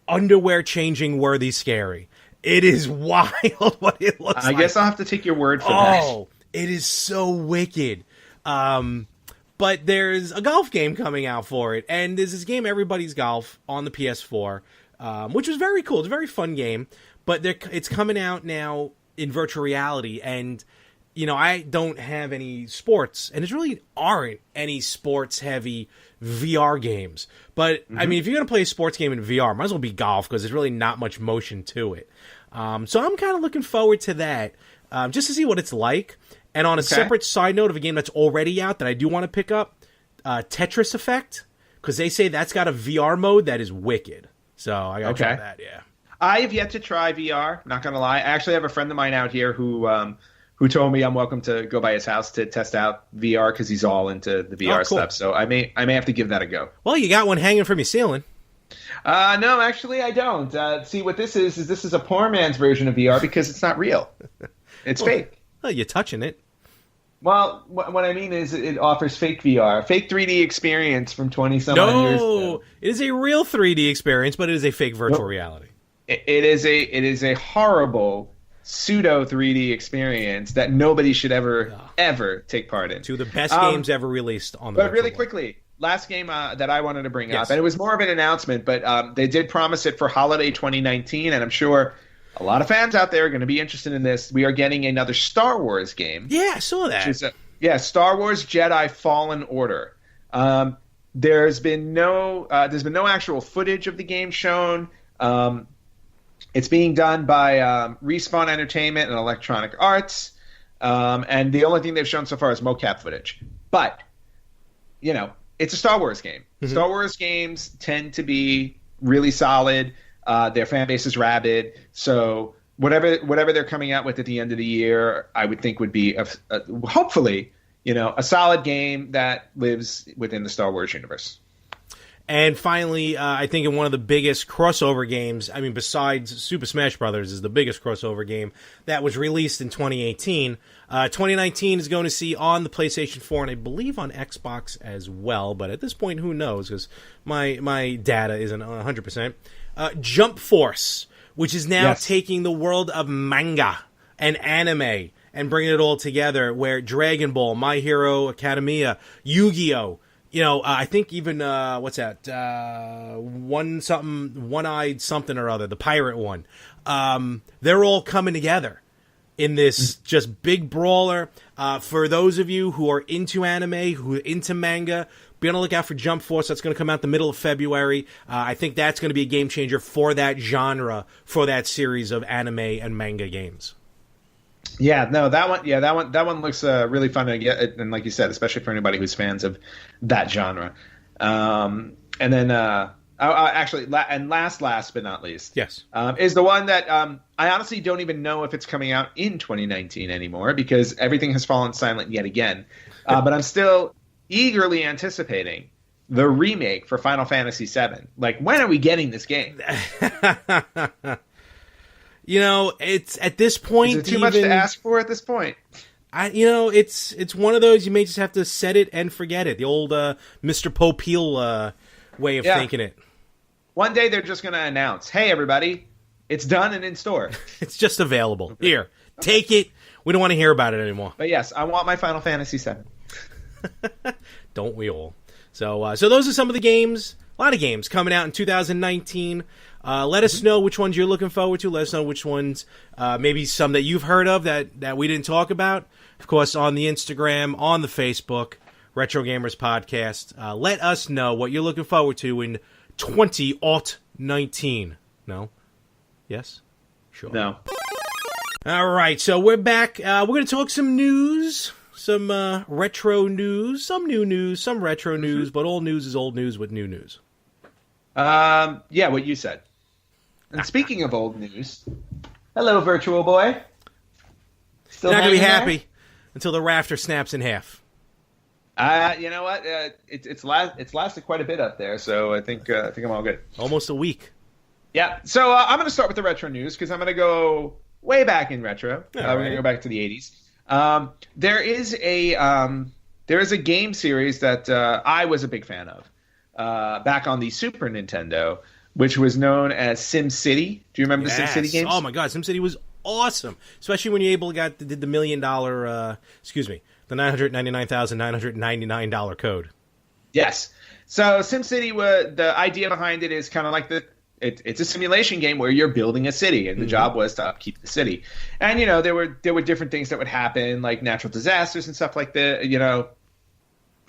underwear changing worthy scary. It is wild what it looks like.
I guess I'll have to take your word for that.
Oh, it is so wicked. But there's a golf game coming out for it, and there's this game, Everybody's Golf, on the PS4, which was very cool. It's a very fun game, but it's coming out now in virtual reality, and I don't have any sports, and there really aren't any sports-heavy VR games. But, I mean, if you're going to play a sports game in VR, might as well be golf, because there's really not much motion to it. So I'm kind of looking forward to that, just to see what it's like. And on a separate side note of a game that's already out that I do want to pick up, Tetris Effect, because they say that's got a VR mode that is wicked. So I got to try that, yeah.
I have yet to try VR, not going to lie. I actually have a friend of mine out here who told me I'm welcome to go by his house to test out VR because he's all into the VR stuff. So I may have to give that a go.
Well, you got one hanging from your ceiling.
No, actually I don't. See, what this is a poor man's version of VR because it's not real. It's fake.
Well, you're touching it.
Well, what I mean is it offers fake VR, fake 3D experience from 20-some-odd years ago.
No, it is a real 3D experience, but it is a fake virtual reality.
It is a horrible pseudo 3D experience that nobody should ever take part in.
Two of the best games ever released on the
But really quickly, last game that I wanted to bring up, and it was more of an announcement, but they did promise it for holiday 2019, and I'm sure a lot of fans out there are going to be interested in this. We are getting another Star Wars game.
Yeah, I saw that.
Star Wars Jedi Fallen Order. There's been no actual footage of the game shown. It's being done by Respawn Entertainment and Electronic Arts, and the only thing they've shown so far is mocap footage. But it's a Star Wars game. Mm-hmm. Star Wars games tend to be really solid. Their fan base is rabid, so whatever they're coming out with at the end of the year, I would think would be hopefully a solid game that lives within the Star Wars universe.
And finally, I think in one of the biggest crossover games, I mean, besides Super Smash Brothers, is the biggest crossover game that was released in 2018. 2019 is going to see on the PlayStation 4 and I believe on Xbox as well. But at this point, who knows? Because my data isn't 100%. Jump Force, which is now taking the world of manga and anime and bringing it all together, where Dragon Ball, My Hero Academia, Yu-Gi-Oh!, I think even, what's that, One-Eyed something or other, the pirate one, they're all coming together in this just big brawler. For those of you who are into anime, who are into manga, be on the lookout for Jump Force. That's going to come out the middle of February. I think that's going to be a game changer for that genre, for that series of anime and manga games.
Yeah, no, that one looks really fun to get, and like you said, especially for anybody who's fans of that genre. And then, actually, and last but not least, is the one that I honestly don't even know if it's coming out in 2019 anymore because everything has fallen silent yet again. But I'm still eagerly anticipating the remake for Final Fantasy VII. Like, when are we getting this game?
It's at this point.
Is it too much to ask for at this point?
It's one of those you may just have to set it and forget it. The old Mr. Popeil way of thinking it.
One day they're just going to announce, "Hey, everybody, it's done and in store.
It's just available. Here, take it. We don't want to hear about it anymore."
But yes, I want my Final Fantasy VII.
Don't we all? So those are some of the games. A lot of games coming out in 2019. Let us know which ones you're looking forward to. Let us know which ones, maybe some that you've heard of that we didn't talk about. Of course, on the Instagram, on the Facebook, Retro Gamers Podcast. Let us know what you're looking forward to in 2019. No? Yes? Sure.
No.
All right, so we're back. We're going to talk some news. Some retro news, some new news, some retro news, but all news is old news with new news.
Yeah, what you said. And speaking of old news, hello, Virtual Boy.
Still not going to be happy until the rafter snaps in half.
You know what? It's lasted quite a bit up there, so I think I'm all good.
Almost a week.
Yeah. So I'm going to start with the retro news because I'm going to go way back in retro. We're going to go back to the 80s. There is a game series that I was a big fan of back on the Super Nintendo, which was known as SimCity. Do you remember the SimCity games?
Oh my God, SimCity was awesome, especially when you did the $1 million, the $999,999 code.
Yes. So SimCity, the idea behind it is kind of like it's a simulation game where you're building a city, and the job was to upkeep the city. And there were different things that would happen, like natural disasters and stuff like that.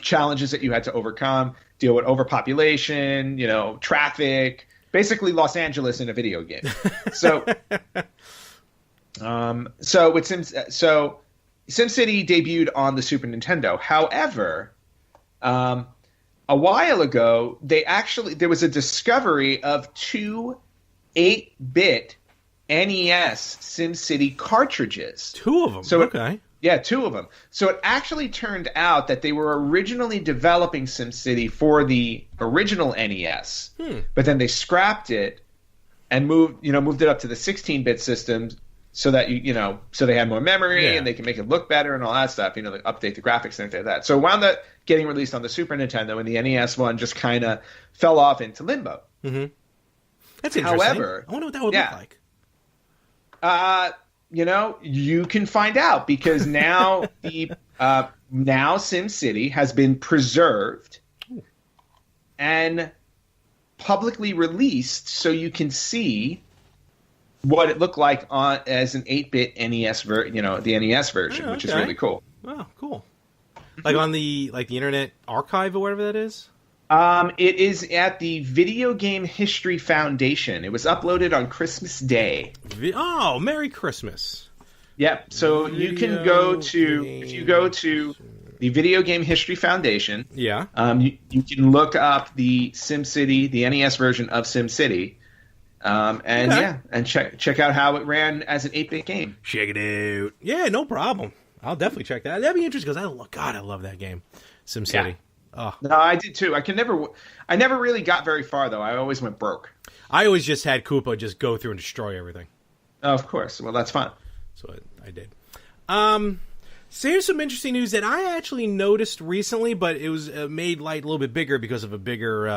Challenges that you had to overcome, deal with overpopulation, traffic, basically Los Angeles in a video game. So, SimCity debuted on the Super Nintendo. However, a while ago, there was a discovery of two 8-bit NES SimCity cartridges.
Two of them. Okay.
Yeah, two of them. So it actually turned out that they were originally developing SimCity for the original NES, but then they scrapped it and moved it up to the 16-bit system so that so they had more memory and they can make it look better and all that stuff. They update the graphics and everything like that. So it wound up getting released on the Super Nintendo, and the NES one just kind of fell off into limbo.
Mm-hmm. That's interesting.
However,
I wonder what that would look like.
You can find out because now now SimCity has been preserved and publicly released, so you can see what it looked like as an 8-bit NES the NES version, which is really cool.
Oh, cool! Like on the Internet Archive or whatever that is.
It is at the Video Game History Foundation. It was uploaded on Christmas Day.
Oh, Merry Christmas.
Yep. So you can go to the Video Game History Foundation.
Yeah.
You can look up the SimCity, the NES version of SimCity, and check out how it ran as an 8-bit game.
Check it out. Yeah, no problem. I'll definitely check that. That'd be interesting because I love that game, SimCity.
Yeah.
Oh.
No, I did too. I never really got very far though. I always went broke.
I always just had Koopa just go through and destroy everything.
Oh, of course. Well, that's fun.
So I did. So here's some interesting news that I actually noticed recently, but it was made a little bit bigger because of a bigger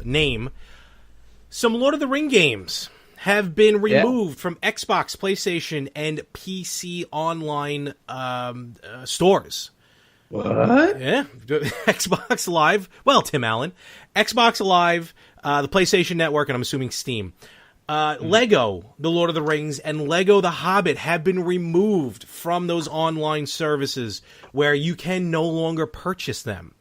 name. Some Lord of the Ring games have been removed from Xbox, PlayStation, and PC online stores.
What?
Yeah. Xbox Live. Well, Tim Allen. Xbox Live, the PlayStation Network, and I'm assuming Steam. Lego, The Lord of the Rings, and Lego The Hobbit have been removed from those online services where you can no longer purchase them.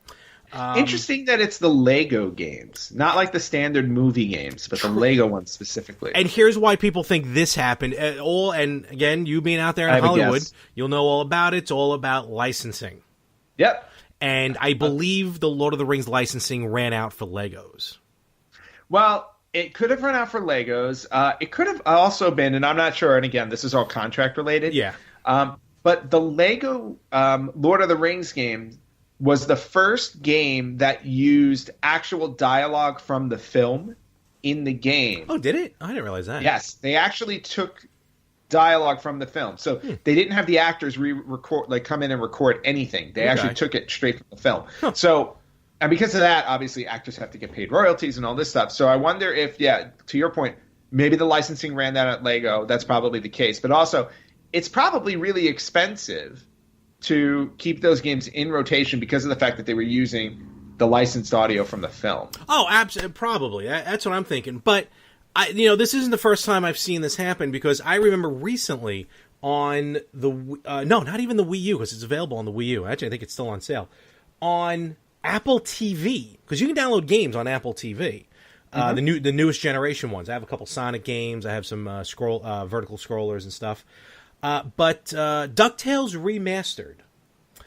Interesting that it's the Lego games, not like the standard movie games, but the Lego ones specifically.
And here's why people think this happened. And again, you being out there in Hollywood, you'll know all about it. It's all about licensing.
Yep.
And I believe the Lord of the Rings licensing ran out for Legos.
Well, it could have run out for Legos. It could have also been, and I'm not sure, and again, this is all contract related.
Yeah.
But the Lego Lord of the Rings game was the first game that used actual dialogue from the film in the game.
Oh, did it? I didn't realize that.
Yes. They actually took dialogue from the film. So they didn't have the actors come in and record anything. They actually took it straight from the film. Huh. So, and because of that, obviously actors have to get paid royalties and all this stuff. So I wonder if, to your point, maybe the licensing ran that at Lego. That's probably the case. But also, it's probably really expensive to keep those games in rotation because of the fact that they were using the licensed audio from the film.
Oh, absolutely, probably. That's what I'm thinking. But this isn't the first time I've seen this happen because I remember recently on the not even the Wii U because it's available on the Wii U. Actually, I think it's still on sale on Apple TV because you can download games on Apple TV. The newest generation ones. I have a couple Sonic games. I have some vertical scrollers and stuff. But DuckTales Remastered,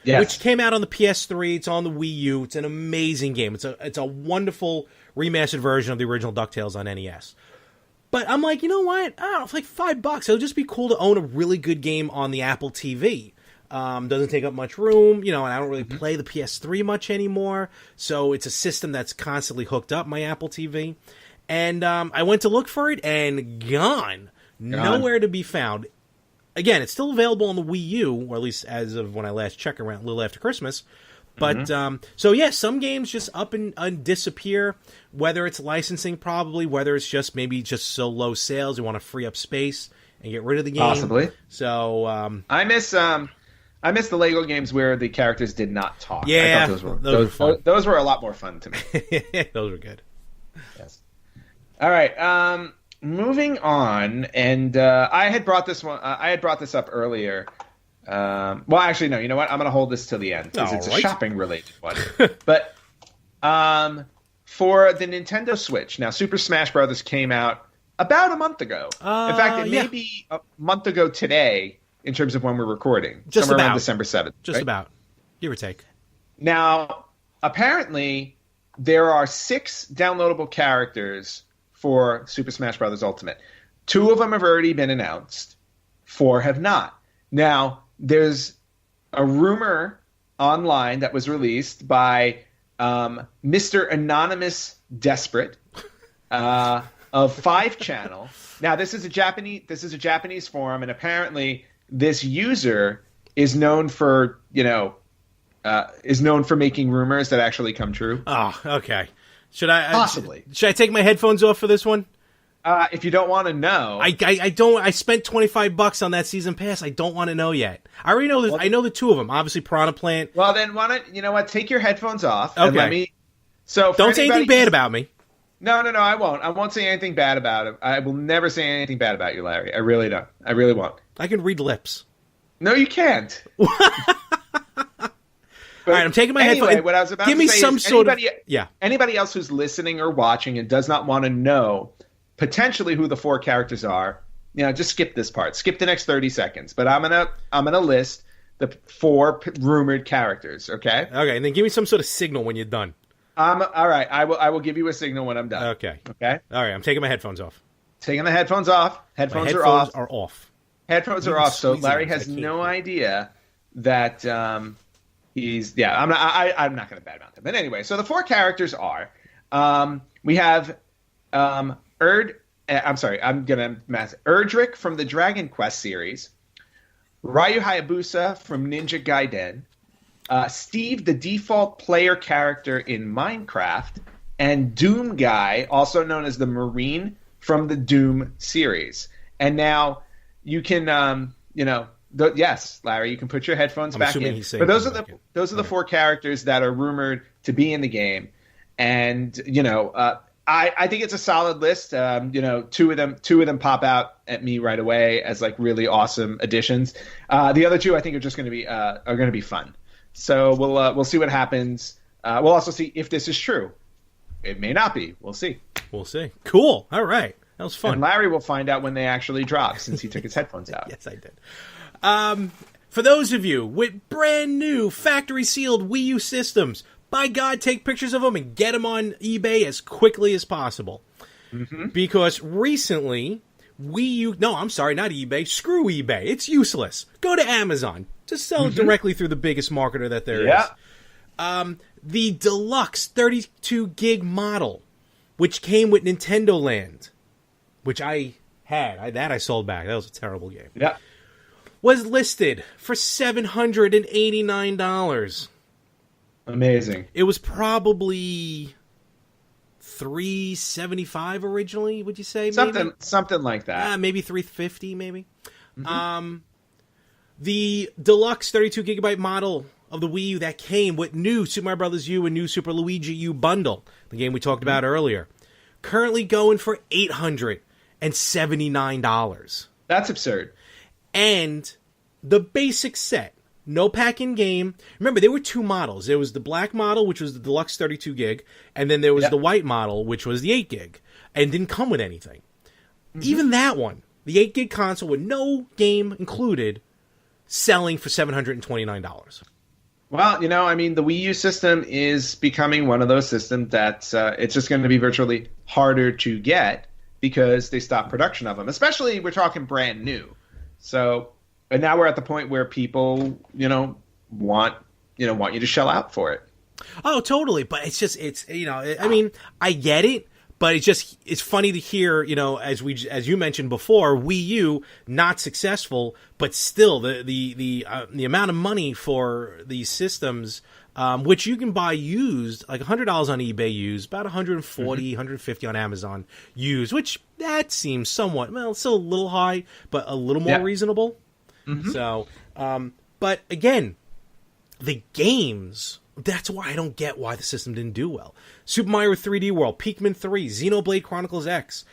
which came out on the PS3. It's on the Wii U. It's an amazing game. It's a wonderful remastered version of the original DuckTales on NES. But I'm like, you know what? I don't know, for like $5, it'll just be cool to own a really good game on the Apple TV. Doesn't take up much room, and I don't really play the PS3 much anymore. So it's a system that's constantly hooked up my Apple TV. And I went to look for it, and gone. Nowhere to be found. Again, it's still available on the Wii U, or at least as of when I last checked around a little after Christmas. But, so yeah, some games just up and disappear, whether it's licensing probably, whether it's just maybe just so low sales, you want to free up space and get rid of the game.
Possibly.
So,
I miss the Lego games where the characters did not talk.
Yeah,
I thought those were a lot more fun to me.
Those were good.
Yes. All right. Moving on, and I had brought this up earlier. Well, actually, no. You know what? I'm going to hold this till the end because it's a shopping-related one. But for the Nintendo Switch, now Super Smash Bros. Came out about a month ago. In fact, it may be a month ago today in terms of when we're recording.
Just
somewhere
about.
around December 7th.
Just
right?
about. Give or take.
Now, apparently, there are 6 downloadable characters for Super Smash Bros. Ultimate. 2 of them have already been announced. 4 have not. Now, there's a rumor online that was released by Mr. Anonymous Desperate of 5channel. Now, this is a Japanese forum, and apparently this user is known for making rumors that actually come true.
Oh, okay. Should I
possibly?
Should I take my headphones off for this one?
If you don't want to know,
I don't. I spent $25 on that season pass. I don't want to know yet. I already know this. I know the 2 of them. Obviously, Piranha Plant.
Well, then why don't you know what? Take your headphones off.
Okay.
And let me. So
don't say anything bad about me.
No, I won't. I won't say anything bad about him. I will never say anything bad about you, Larry. I really don't. I really won't.
I can read lips.
No, you can't.
All right, I'm taking my headphones.
What I was about
give
to
me
say
some
is
sort
anybody,
of
anybody else who's listening or watching and does not want to know potentially who the 4 characters are, just skip this part. Skip the next 30 seconds. But I'm gonna list the 4 rumored characters. Okay.
Okay, and then give me some sort of signal when you're done.
All right. I will give you a signal when I'm done.
Okay.
Okay.
All right. I'm taking my headphones off.
Taking the headphones off. Headphones are off. Headphones are off. So Larry has no idea that he's. Yeah. I'm not going to badmouth him. But anyway, so the 4 characters are. We have Erdrick from the Dragon Quest series, Ryu Hayabusa from Ninja Gaiden, Steve, the default player character in Minecraft, and Doom Guy, also known as the Marine from the Doom series. And now you can, yes, Larry, you can put your headphones back in. But those are the 4 characters that are rumored to be in the game. And I think it's a solid list. Two of them pop out at me right away as like really awesome additions. The other 2 I think are just going to be fun. So we'll see what happens. We'll also see if this is true. It may not be. We'll see.
We'll see. Cool. All right. That was fun.
And Larry will find out when they actually drop since he took his headphones out.
Yes, I did. For those of you with brand new factory sealed Wii U systems, by God, take pictures of them and get them on eBay as quickly as possible. Mm-hmm. Because recently, Wii U... No, I'm sorry, not eBay. Screw eBay. It's useless. Go to Amazon. Just sell it directly through the biggest marketer that there is. The deluxe 32 gig model, which came with Nintendo Land, which I had. I sold back. That was a terrible game.
Yeah.
Was listed for $789.
Amazing.
It was probably $375 originally, would you say? Maybe?
Something like that.
Maybe $350, maybe. Mm-hmm. The deluxe 32 gigabyte model of the Wii U that came with new Super Mario Bros. U and new Super Luigi U bundle, the game we talked about earlier, currently going for $879.
That's absurd.
And the basic set, no pack in game. Remember, there were 2 models. There was the black model, which was the deluxe 32 gig, and then there was the white model, which was the 8 gig, and didn't come with anything. Mm-hmm. Even that one, the 8 gig console with no game included, selling for $729.
Well, the Wii U system is becoming one of those systems that it's just going to be virtually harder to get because they stopped production of them. Especially, we're talking brand new. So, And now we're at the point where people, want you to shell out for it.
Oh, totally. But it's I mean, I get it, but it's funny to hear, as you mentioned before, Wii U not successful, but still the amount of money for these systems, which you can buy used, like $100 on eBay used, about 140, 150 on Amazon used, which that seems somewhat, well, still a little high, but a little more reasonable. Mm-hmm. So, but again, the games, that's why I don't get why the system didn't do well. Super Mario 3D World, Pikmin 3, Xenoblade Chronicles X,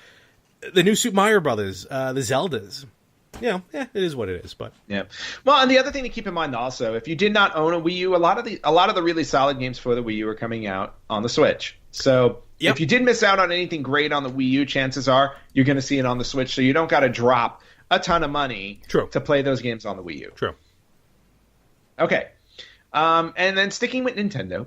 the new Super Mario Brothers, the Zeldas. It is what it is. But
yeah. Well, and the other thing to keep in mind also, if you did not own a Wii U, a lot of the really solid games for the Wii U are coming out on the Switch. So if you did miss out on anything great on the Wii U, chances are you're going to see it on the Switch. So you don't got to drop a ton of money to play those games on the Wii U.
True.
Okay. And then sticking with Nintendo,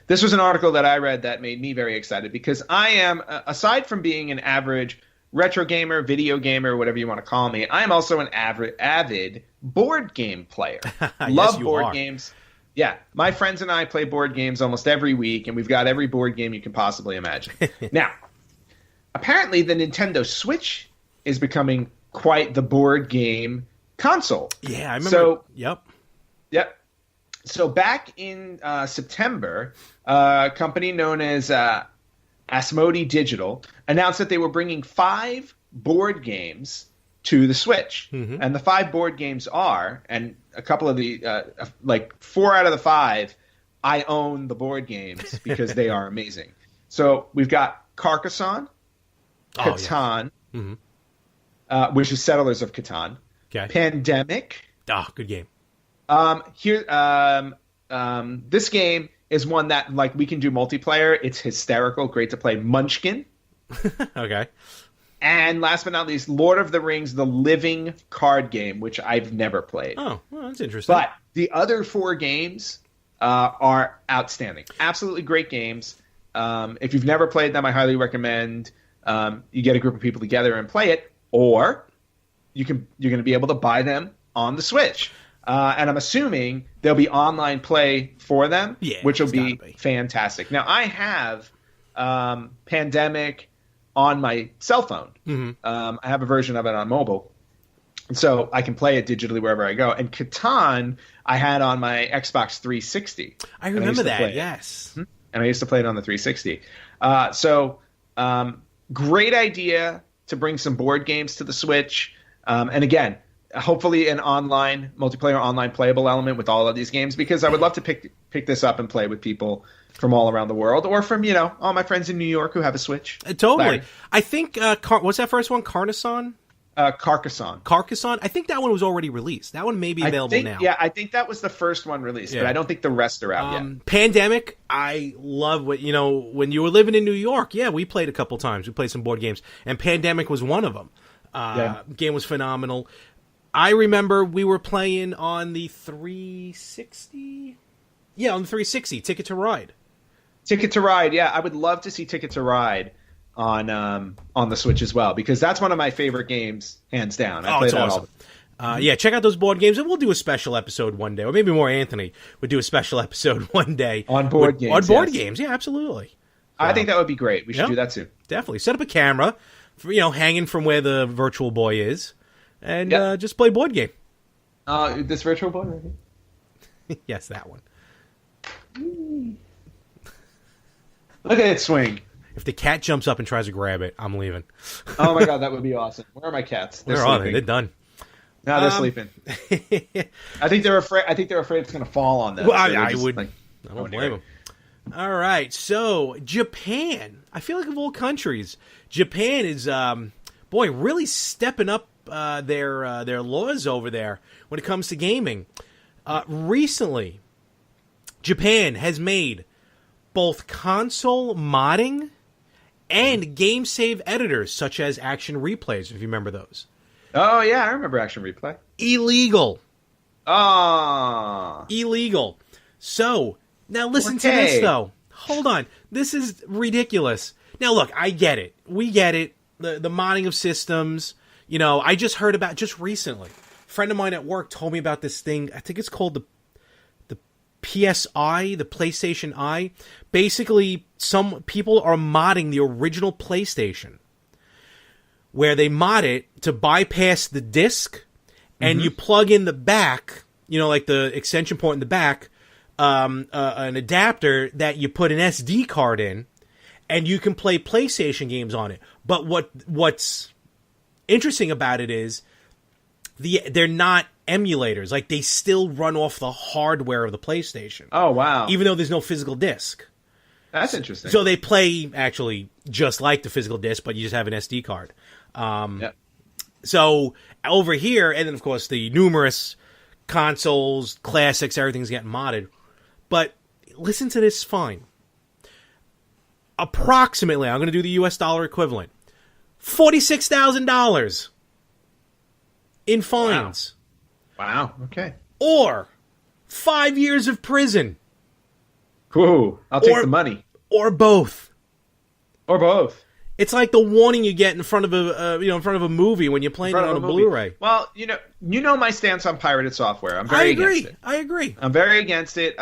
this was an article that I read that made me very excited because I am, aside from being an average retro gamer, video gamer, whatever you want to call me, I am also an avid board game player. Love board games. Yeah, my friends and I play board games almost every week, and we've got every board game you can possibly imagine. Now, apparently the Nintendo Switch is becoming quite the board game console.
Yeah, I remember. Yep.
So back in September, a company known as Asmodee Digital announced that they were bringing 5 board games to the Switch. Mm-hmm. And the 5 board games are, and a couple of the, 4 out of the 5, I own the board games because they are amazing. So we've got Carcassonne, Catan, which is Settlers of Catan, Pandemic.
Good game.
This game is one that we can do multiplayer. It's hysterical, great to play. Munchkin.
Okay.
And last but not least, Lord of the Rings: The Living Card Game, which I've never played.
Oh, well, that's interesting.
But the other 4 games are outstanding, absolutely great games. If you've never played them, I highly recommend you get a group of people together and play it, or you're going to be able to buy them on the Switch. And I'm assuming there'll be online play for them, which will be fantastic. Now, I have Pandemic on my cell phone. Mm-hmm. I have a version of it on mobile, so I can play it digitally wherever I go. And Catan, I had on my Xbox 360.
I remember that, yes.
Mm-hmm. And I used to play it on the 360. Great idea to bring some board games to the Switch. And again, hopefully an online multiplayer, online playable element with all of these games, because I would love to pick this up and play with people from all around the world, or from all my friends in New York who have a Switch.
Totally. Larry. I think what's that first one? Carcassonne.
Carcassonne.
I think that one was already released. That one may be available now.
Yeah, I think that was the first one released, but I don't think the rest are out yet.
Pandemic. I love when you were living in New York. Yeah, we played a couple times. We played some board games, and Pandemic was one of them. Game was phenomenal. I remember we were playing on the 360. Yeah, on the 360, Ticket to Ride.
Ticket to Ride, yeah. I would love to see Ticket to Ride on the Switch as well, because that's one of my favorite games, hands down. I play that awesome.
Check out those board games, and we'll do a special episode one day, or maybe more Anthony would do a special episode one day.
On board games.
On board games, yeah, absolutely.
I think that would be great. We should do that soon.
Definitely. Set up a camera, for, hanging from where the Virtual Boy is, and just play board game.
This Virtual Boy right here?
Yes, that one.
Look at it swing.
If the cat jumps up and tries to grab it, I'm leaving.
Oh my god, that would be awesome. Where are my cats?
Where are they? They're done.
No, they're sleeping. I think they're afraid. It's going to fall on them.
Well,
so
I don't blame them. All right, so Japan. I feel like of all countries, Japan is really stepping up their laws over there when it comes to gaming. Recently, Japan has made both console modding and game save editors, such as Action Replays, if you remember those.
Oh, yeah, I remember Action Replay.
Illegal.
Ah.
Illegal. So, now listen to this, though. Hold on. This is ridiculous. Now, look, I get it. We get it. The modding of systems, I just heard about just recently. A friend of mine at work told me about this thing. I think it's called the PSI, the PlayStation Eye. Basically, some people are modding the original PlayStation, where they mod it to bypass the disc, and you plug in the back, like the extension port in the back, an adapter that you put an SD card in, and you can play PlayStation games on it. But what's interesting about it is they're not emulators. Like, they still run off the hardware of the PlayStation.
Oh, wow.
Even though there's no physical disc.
That's interesting.
So they play, actually, just like the physical disc, but you just have an SD card.
Yep.
So, over here, and then, of course, the numerous consoles, classics, everything's getting modded. But, listen to this fine. Approximately, I'm going to do the US dollar equivalent, $46,000 in fines.
Wow. Okay.
Or 5 years of prison.
Ooh, I'll take the money.
Or both.
Or both.
It's like the warning you get in front of a movie when you're playing it on a Blu-ray.
Well, you know my stance on pirated software. I'm very against it.
I agree.
I'm very against it.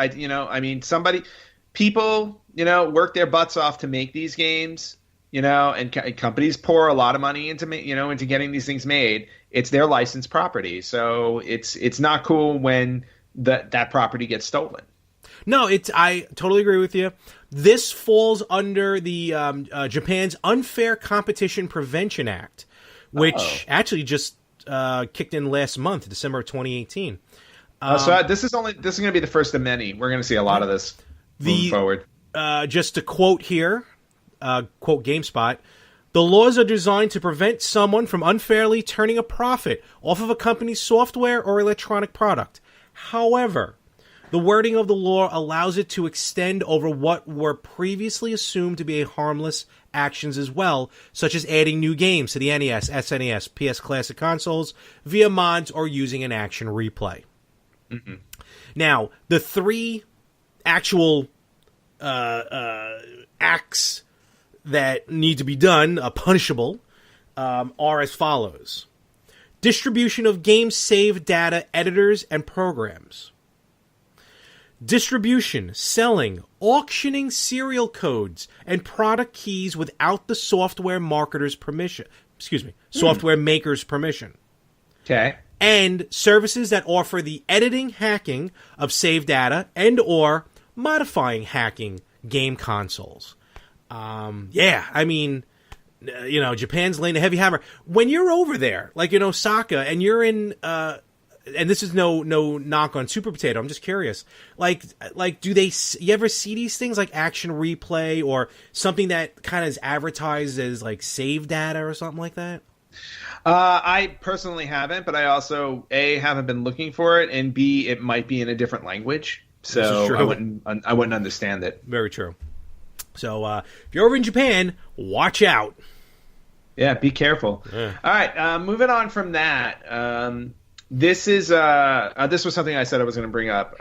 People, work their butts off to make these games, and companies pour a lot of money into getting these things made. It's their licensed property, so it's not cool when that property gets stolen.
No, I totally agree with you. This falls under the Japan's Unfair Competition Prevention Act, which actually just kicked in last month, December of 2018.
So this is going to be the first of many. We're going to see a lot of this moving forward.
Just to quote here, quote GameSpot, the laws are designed to prevent someone from unfairly turning a profit off of a company's software or electronic product. However, the wording of the law allows it to extend over what were previously assumed to be harmless actions as well, such as adding new games to the NES, SNES, PS Classic consoles via mods or using an action replay. Mm-hmm. Now, the three actual acts that need to be done, punishable, are as follows. Distribution of game save data editors and programs. Distribution, selling, auctioning serial codes and product keys without the software marketer's permission. Software maker's permission.
Okay.
And services that offer the editing, hacking of save data and or modifying hacking game consoles. Japan's laying a heavy hammer. When you're over there, like in Osaka, and you're in, and this is no knock on Super Potato, I'm just curious. Like, do you ever see these things like action replay or something that kind of is advertised as like save data or something like that?
I personally haven't, but I also A, haven't been looking for it, and B, it might be in a different language, so I wouldn't understand it.
Very true. So if you're over in Japan, watch out.
Yeah, be careful. Yeah. All right, moving on from that. This was something I said I was going to bring up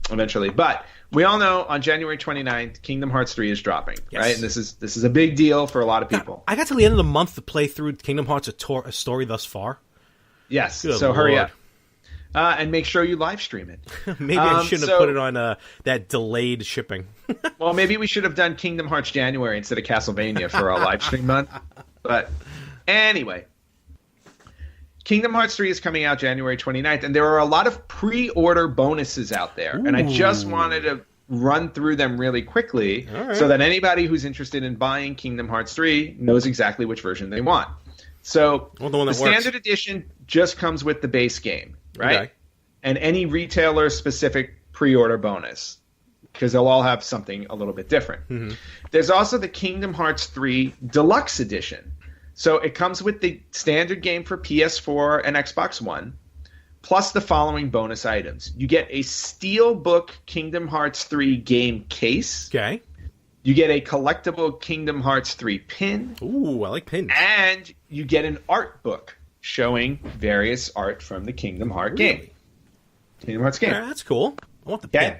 eventually, but we all know on January 29th, Kingdom Hearts 3 is dropping, right? And this is a big deal for a lot of people.
I got to the end of the month to play through Kingdom Hearts a story thus far.
Yes, so hurry up. And make sure you live stream it.
Maybe I shouldn't have put it on that delayed shipping.
Well, maybe we should have done Kingdom Hearts January instead of Castlevania for our live stream month. But anyway, Kingdom Hearts 3 is coming out January 29th, and there are a lot of pre-order bonuses out there. Ooh. And I just wanted to run through them really quickly so that anybody who's interested in buying Kingdom Hearts 3 knows exactly which version they want. So the standard edition just comes with the base game. Right? Okay. And any retailer-specific pre-order bonus, because they'll all have something a little bit different. Mm-hmm. There's also the Kingdom Hearts 3 Deluxe Edition. So it comes with the standard game for PS4 and Xbox One, plus the following bonus items. You get a Steelbook Kingdom Hearts 3 game case.
Okay.
You get a collectible Kingdom Hearts 3 pin.
Ooh, I like pins.
And you get an art book showing various art from the Kingdom Hearts game. Kingdom Hearts game.
Yeah, that's cool. I want the pin.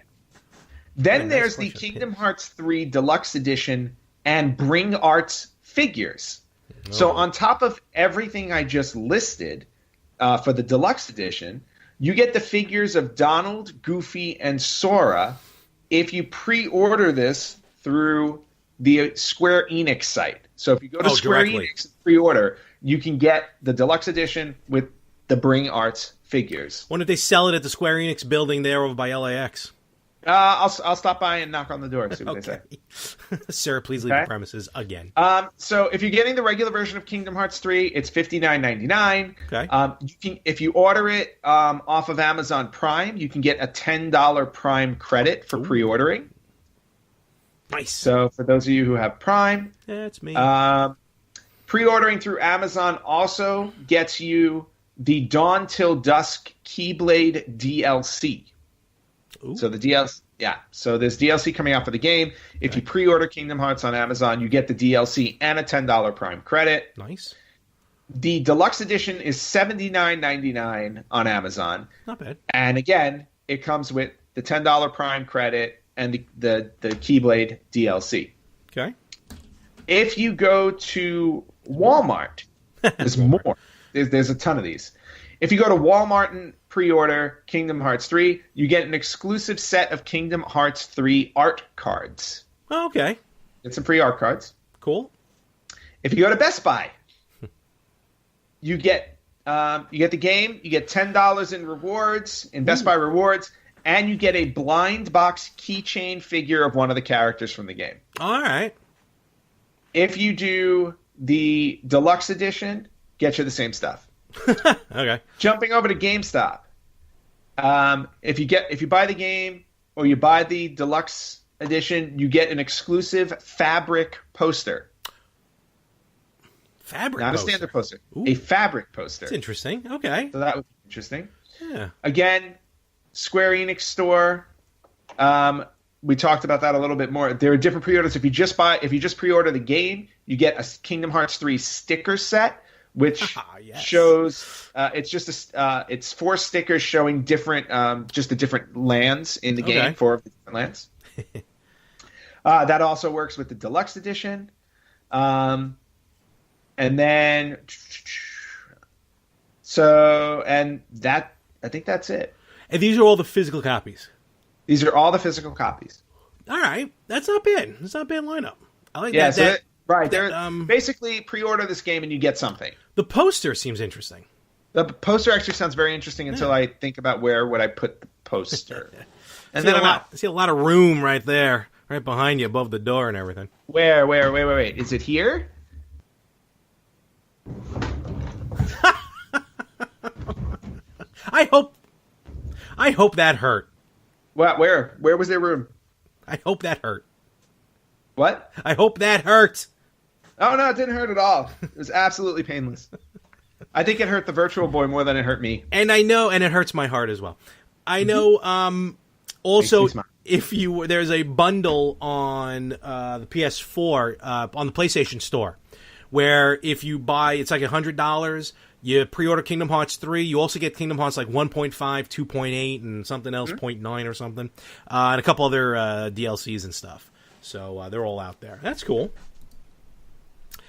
Then there's the Kingdom Hearts 3 Deluxe Edition and Bring Arts figures. So on top of everything I just listed for the deluxe edition, you get the figures of Donald, Goofy, and Sora if you pre-order this through the Square Enix site. So if you go to Square Enix and pre-order, you can get the deluxe edition with the Bring Arts figures.
Wonder if they sell it at the Square Enix building there over by LAX.
I'll stop by and knock on the door and see what they say.
Sir, please leave the premises again.
So if you're getting the regular version of Kingdom Hearts 3, it's $59.99.
Okay.
You can, if you order it off of Amazon Prime, you can get a $10 Prime credit for pre-ordering.
Nice.
So for those of you who have Prime,
that's me.
Pre-ordering through Amazon also gets you the Dawn Till Dusk Keyblade DLC.
Ooh.
So the DLC, so there's DLC coming out for the game. If you pre-order Kingdom Hearts on Amazon, you get the DLC and a $10 Prime credit.
Nice.
The deluxe edition is $79.99 on Amazon.
Not bad.
And again, it comes with the $10 Prime credit and the Keyblade DLC.
Okay.
If you go to Walmart, there's more. There's a ton of these. If you go to Walmart and pre-order Kingdom Hearts 3, you get an exclusive set of Kingdom Hearts 3 art cards.
Oh, okay.
Get some free art cards.
Cool.
If you go to Best Buy, you get the game, you get $10 in rewards, in Best Buy rewards, and you get a blind box keychain figure of one of the characters from the game.
All right.
If you do the deluxe edition, get you the same stuff.
Okay.
Jumping over to GameStop, if you buy the game or you buy the deluxe edition, you get an exclusive fabric poster. Not a standard poster.
Ooh.
A fabric poster.
That's interesting. Okay.
So that was interesting.
Yeah.
Again, Square Enix store. We talked about that a little bit more. There are different pre-orders. If you just pre-order the game, you get a Kingdom Hearts 3 sticker set, which shows it's 4 stickers showing different just the different lands in the game, 4 of the different lands. That also works with the deluxe edition. And then I think that's it.
And these are all the physical copies.
These are all the physical copies.
All right, that's not bad. That's not a bad lineup. I like
that.
Yeah,
Right. Basically, pre-order this game and you get something.
The poster seems interesting.
The poster actually sounds very interesting until I think about where would I put the poster. And then
I see a lot of room right there, right behind you, above the door and everything.
Wait. Is it here?
I hope that hurt.
What? Where was there room?
I hope that hurt.
What?
I hope that hurt.
Oh, no, it didn't hurt at all. It was absolutely painless. I think it hurt the Virtual Boy more than it hurt me.
And I know, and it hurts my heart as well. I know, also, there's a bundle on the PS4, on the PlayStation Store, where if you buy, it's like $100, you pre-order Kingdom Hearts 3, you also get Kingdom Hearts like 1.5, 2.8, and something else, 0.9 or something, and a couple other DLCs and stuff. So they're all out there. That's cool.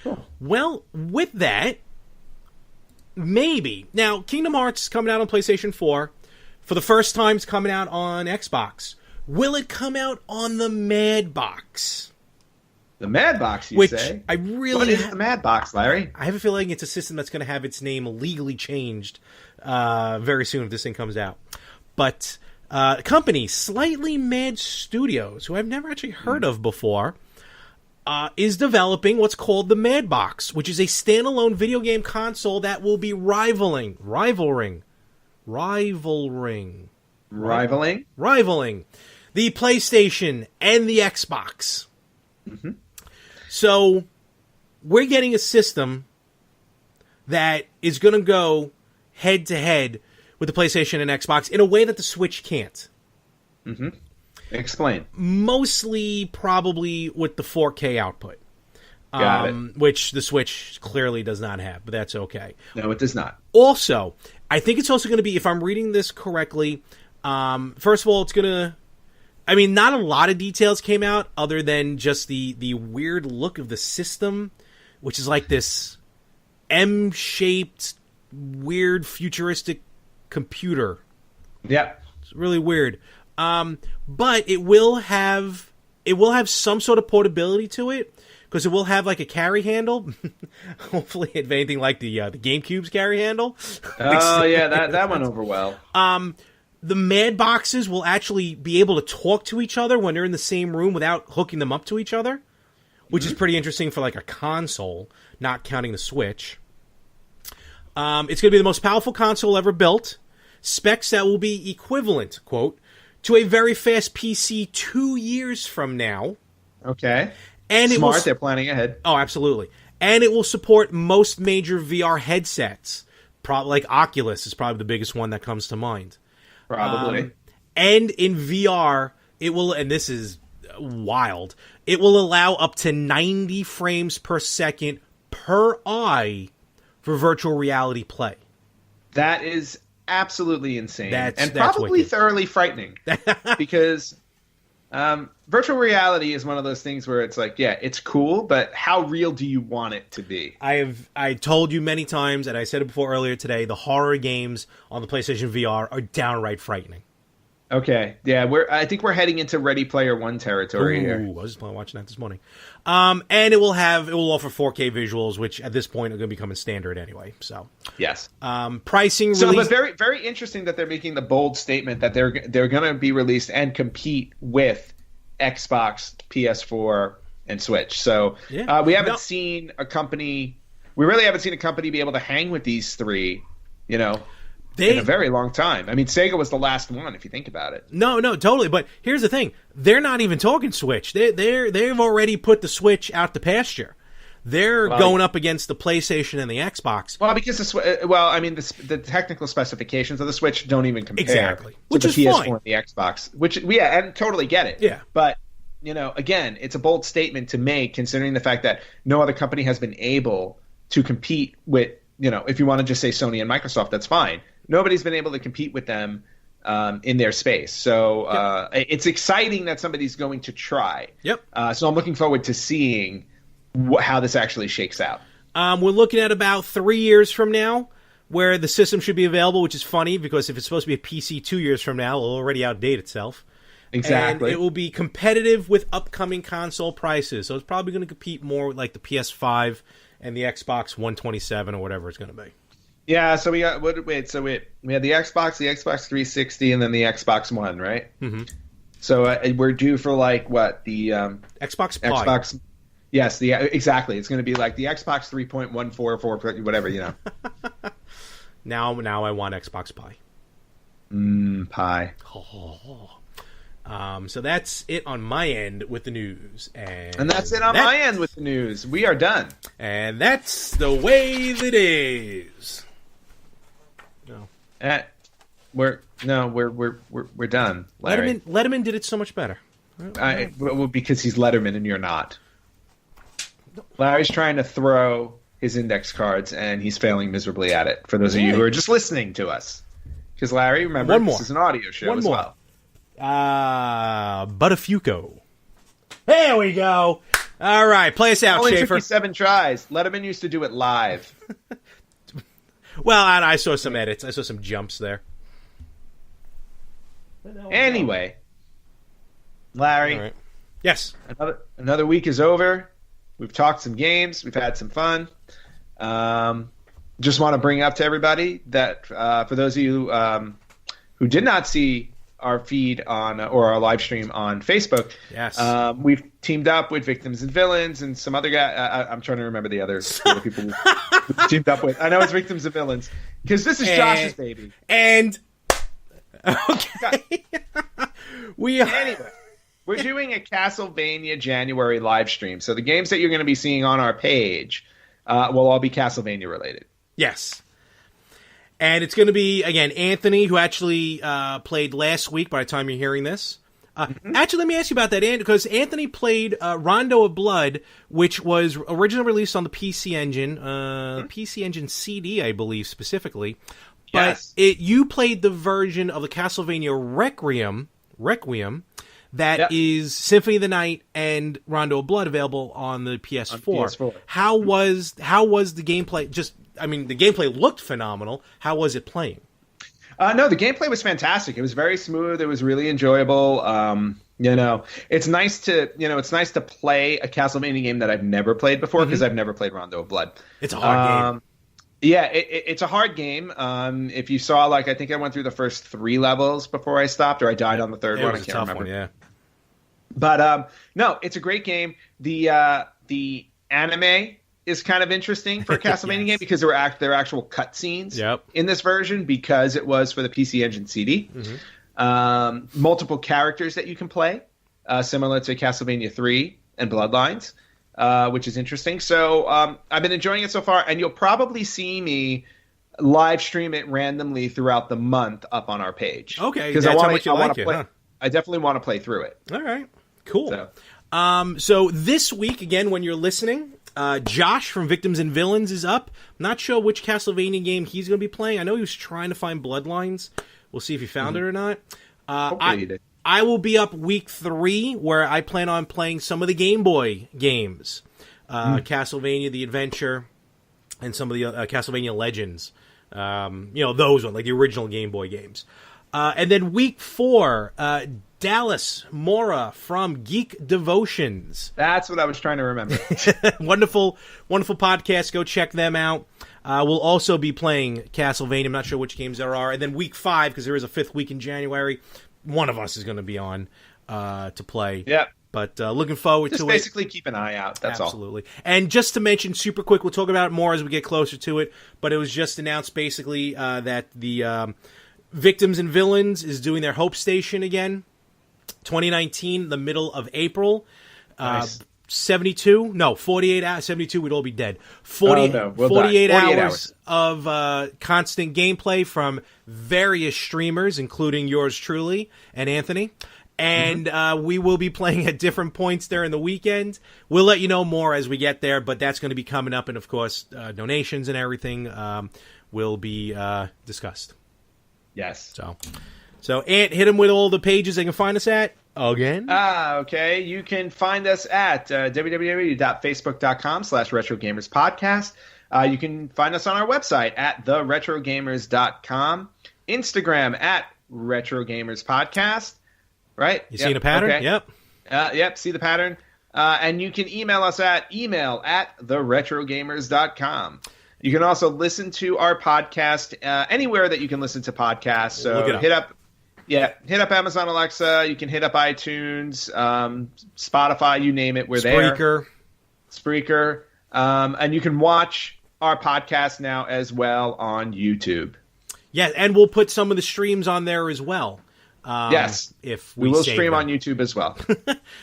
Cool. Well, with that, maybe. Now, Kingdom Hearts is coming out on PlayStation 4. For the first time, it's coming out on Xbox. Will it come out on the Mad Box?
The Mad Box, you say?
I really
what is the Mad Box, Larry?
I have a feeling it's a system that's going to have its name legally changed very soon if this thing comes out. But company, Slightly Mad Studios, who I've never actually heard of before, is developing what's called the Mad Box, which is a standalone video game console that will be rivaling the PlayStation and the Xbox. Mm-hmm. So we're getting a system that is going to go head to head with the PlayStation and Xbox in a way that the Switch can't.
Mm-hmm. Explain.
Mostly probably with the 4K output.
Got it.
Which the Switch clearly does not have, but that's okay.
No, it does not.
Also, I think it's also going to be, if I'm reading this correctly, first of all, it's going to... I mean, not a lot of details came out other than just the weird look of the system which is like this M-shaped, weird, futuristic computer.
Yeah.
It's really weird. But it will have some sort of portability to it, because it will have like a carry handle. Hopefully, if anything like the GameCube's carry handle.
Oh yeah, that went over well.
The Mad Boxes will actually be able to talk to each other when they're in the same room without hooking them up to each other, which is pretty interesting for like a console, not counting the Switch. It's going to be the most powerful console ever built. Specs that will be equivalent, quote, to a very fast PC 2 years from now.
Okay.
And
Smart, they're planning ahead.
Oh, absolutely. And it will support most major VR headsets. Like Oculus is probably the biggest one that comes to mind.
Probably.
And in VR, it will, and this is wild, it will allow up to 90 frames per second per eye for virtual reality play.
That is absolutely insane.
That's
probably
wicked.
thoroughly frightening. Because virtual reality is one of those things where it's like, yeah, it's cool, but how real do you want it to be?
I told you many times, and I said it before earlier today, the horror games on the PlayStation VR are downright frightening.
Okay, yeah, I think we're heading into Ready Player One territory here.
I was just watching that this morning. And it will offer 4K visuals, which at this point are going to be becoming standard anyway. So
yes,
pricing.
So, but very very interesting that they're making the bold statement that they're going to be released and compete with Xbox, PS4, and Switch. So
yeah.
We haven't seen a company. We really haven't seen a company be able to hang with these three. In a very long time. I mean, Sega was the last one, if you think about it.
No, totally. But here's the thing: they're not even talking Switch. They've already put the Switch out to pasture. They're going up against the PlayStation and the Xbox.
Well, because the technical specifications of the Switch don't even compare
exactly,
to the PS4
fine.
and the Xbox. Which, yeah, and totally get it.
Yeah,
but again, it's a bold statement to make, considering the fact that no other company has been able to compete with. If you want to just say Sony and Microsoft, that's fine. Nobody's been able to compete with them in their space. So it's exciting that somebody's going to try.
Yep.
So I'm looking forward to seeing how this actually shakes out.
We're looking at about 3 years from now where the system should be available, which is funny because if it's supposed to be a PC 2 years from now, it'll already outdate itself.
Exactly.
And it will be competitive with upcoming console prices. So it's probably going to compete more with like the PS5 and the Xbox 127 or whatever it's going to be.
Yeah, so we got we had the Xbox, the Xbox 360, and then the Xbox One, right?
Mm-hmm.
So we're due for like what the
Xbox Pi.
Xbox. Yes, exactly. It's going to be like the Xbox 3.144, whatever,
Now I want Xbox Pi.
Pi.
So that's it on my end with the news. And
that's it on my end with the news. We are done.
And that's the way that is. No.
We're done. Larry.
Letterman did it so much better.
Because he's Letterman and you're not. Larry's trying to throw his index cards and he's failing miserably at it. For those of you who are just listening to us, because Larry, remember, this is an audio show as well.
Buttafuoco. There we go. All right, play us out,
Only
Schaefer.
57 tries. Letterman used to do it live.
Well, I saw some edits. I saw some jumps there.
Anyway, Larry.
All right. Yes.
Another week is over. We've talked some games. We've had some fun. Just want to bring up to everybody that for those of you who did not see our feed or our live stream on Facebook,
yes,
we've teamed up with Victims and Villains and some other guy. I'm trying to remember the other people we've teamed up with. I know it's Victims and Villains because this is Josh's baby.
And okay,
anyway. We're doing a Castlevania January live stream. So the games that you're going to be seeing on our page will all be Castlevania related.
Yes. And it's going to be, again, Anthony, who actually played last week by the time you're hearing this. Actually, let me ask you about that, Andy, because Anthony played Rondo of Blood, which was originally released on the PC Engine, PC Engine CD, I believe, specifically. But
yes.
You played the version of the Castlevania Requiem that is Symphony of the Night and Rondo of Blood available on the PS4.
On PS4.
How was the gameplay? The gameplay looked phenomenal. How was it playing?
No, the gameplay was fantastic. It was very smooth. It was really enjoyable. It's nice to play a Castlevania game that I've never played before because I've never played Rondo of Blood.
It's a hard game.
Yeah, it's a hard game. If you saw, I think I went through the first 3 levels before I stopped, or I died on the third one. I can't remember.
Yeah.
But no, it's a great game. The anime is kind of interesting for a Castlevania game because there are actual cutscenes in this version because it was for the PC Engine CD. Multiple characters that you can play, similar to Castlevania 3 and Bloodlines, which is interesting. So I've been enjoying it so far, and you'll probably see me live stream it randomly throughout the month up on our page.
Okay, because I want to play. Huh?
I definitely want to play through it.
All right, cool. So this week, again, when you're listening, Josh from Victims and Villains is up. I'm not sure which Castlevania game he's going to be playing. I know he was trying to find Bloodlines. We'll see if he found it or not.
Hopefully he did.
I will be up week 3, where I plan on playing some of the Game Boy games. Castlevania The Adventure, and some of the Castlevania Legends. Those ones, like the original Game Boy games. And then week 4, Dallas Mora from Geek Devotions.
That's what I was trying to remember.
Wonderful podcast. Go check them out. We'll also be playing Castlevania. I'm not sure which games there are. And then week 5, because there is a 5th week in January, one of us is going to be on to play.
Yeah.
But looking forward to it.
Just basically keep an eye out. That's
Absolutely. And just to mention super quick, we'll talk about it more as we get closer to it, but it was just announced basically that the Victims and Villains is doing their Hope Station again. 2019, the middle of April.
Nice.
48 hours. 72, we'd all be dead. 48 hours of constant gameplay from various streamers, including yours truly and Anthony. And we will be playing at different points during the weekend. We'll let you know more as we get there, but that's going to be coming up. And, of course, donations and everything will be discussed.
Yes.
So, Ant, hit him with all the pages they can find us at again.
Okay. You can find us at www.facebook.com/RetroGamersPodcast. You can find us on our website at theretrogamers.com. Instagram at RetroGamersPodcast. Right?
You seeing a pattern?
Okay.
Yep.
Yep, see the pattern. And you can email us at email@theretrogamers.com. You can also listen to our podcast anywhere that you can listen to podcasts. So hit up Amazon Alexa. You can hit up iTunes, Spotify, you name it. We're there. Spreaker. And you can watch our podcast now as well on YouTube.
Yeah, and we'll put some of the streams on there as well.
Yes.
If
we will stream on YouTube as well.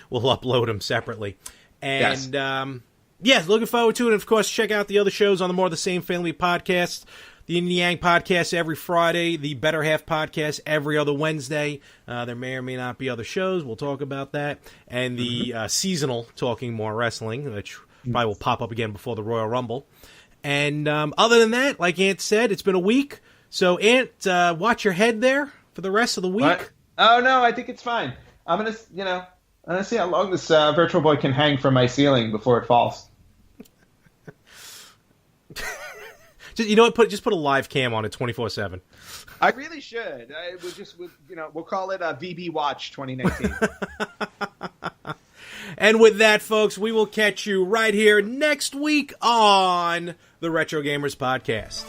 We'll upload them separately. And looking forward to it. And of course, check out the other shows on the More of the Same Family podcast. The Yin Yang podcast every Friday. The Better Half podcast every other Wednesday. There may or may not be other shows. We'll talk about that. And the seasonal Talking More Wrestling, which probably will pop up again before the Royal Rumble. And other than that, like Ant said, it's been a week. So, Ant, watch your head there for the rest of the week.
What? Oh, no, I think it's fine. I'm going to see how long this Virtual Boy can hang from my ceiling before it falls.
You know what? Just put a live cam on it 24/7.
I really should. We'll call it VB Watch 2019.
And with that, folks, we will catch you right here next week on the Retro Gamers Podcast.